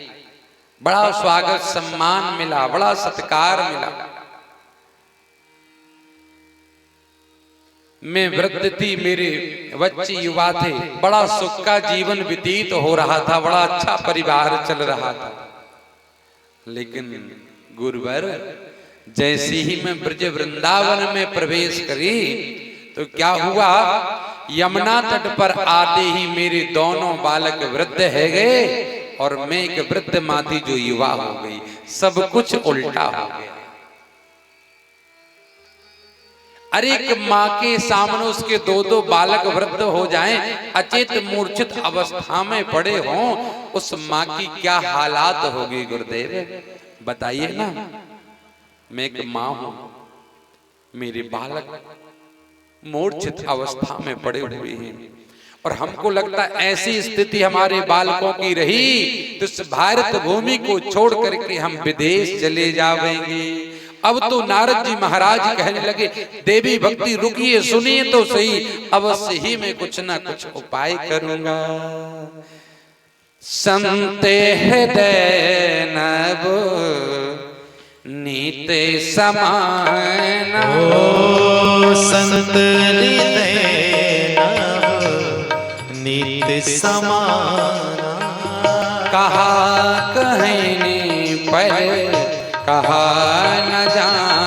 बड़ा स्वागत सम्मान मिला, बड़ा सत्कार मिला। मैं वृद्ध थी, मेरे बच्चे युवा थे, बड़ा सुख का जीवन व्यतीत हो रहा था, बड़ा अच्छा परिवार चल रहा था। लेकिन गुरुवर, जैसे ही मैं ब्रज वृंदावन में प्रवेश करी तो क्या हुआ, यमुना तट पर आते ही मेरे दोनों बालक वृद्ध है गए और मैं एक वृद्ध माँ थी जो युवा हो गई। सब कुछ उल्टा हो गया। अरे एक माँ के सामने उसके दो बालक वृद्ध हो जाएं, अचेत मूर्छित अवस्था में पड़े हों, उस माँ की क्या हालात होगी गुरुदेव, बताइए ना। मैं एक माँ हूं, मेरे बालक मूर्छित अवस्था में पड़े हुए हैं और हमको लगता है ऐसी स्थिति हमारे बालकों की रही तो इस भारत भूमि को छोड़ करके हम विदेश चले जाएंगे। अब तो नारद जी महाराज कहने लगे, देवी भक्ति रुकिए, सुनिए तो सही, अवश्य ही मैं कुछ ना कुछ उपाय करूंगा। संते हृदय नभ नीते समान, ओ संत हृदय नभ नीत समान। कहा कहने पर कहा न जान,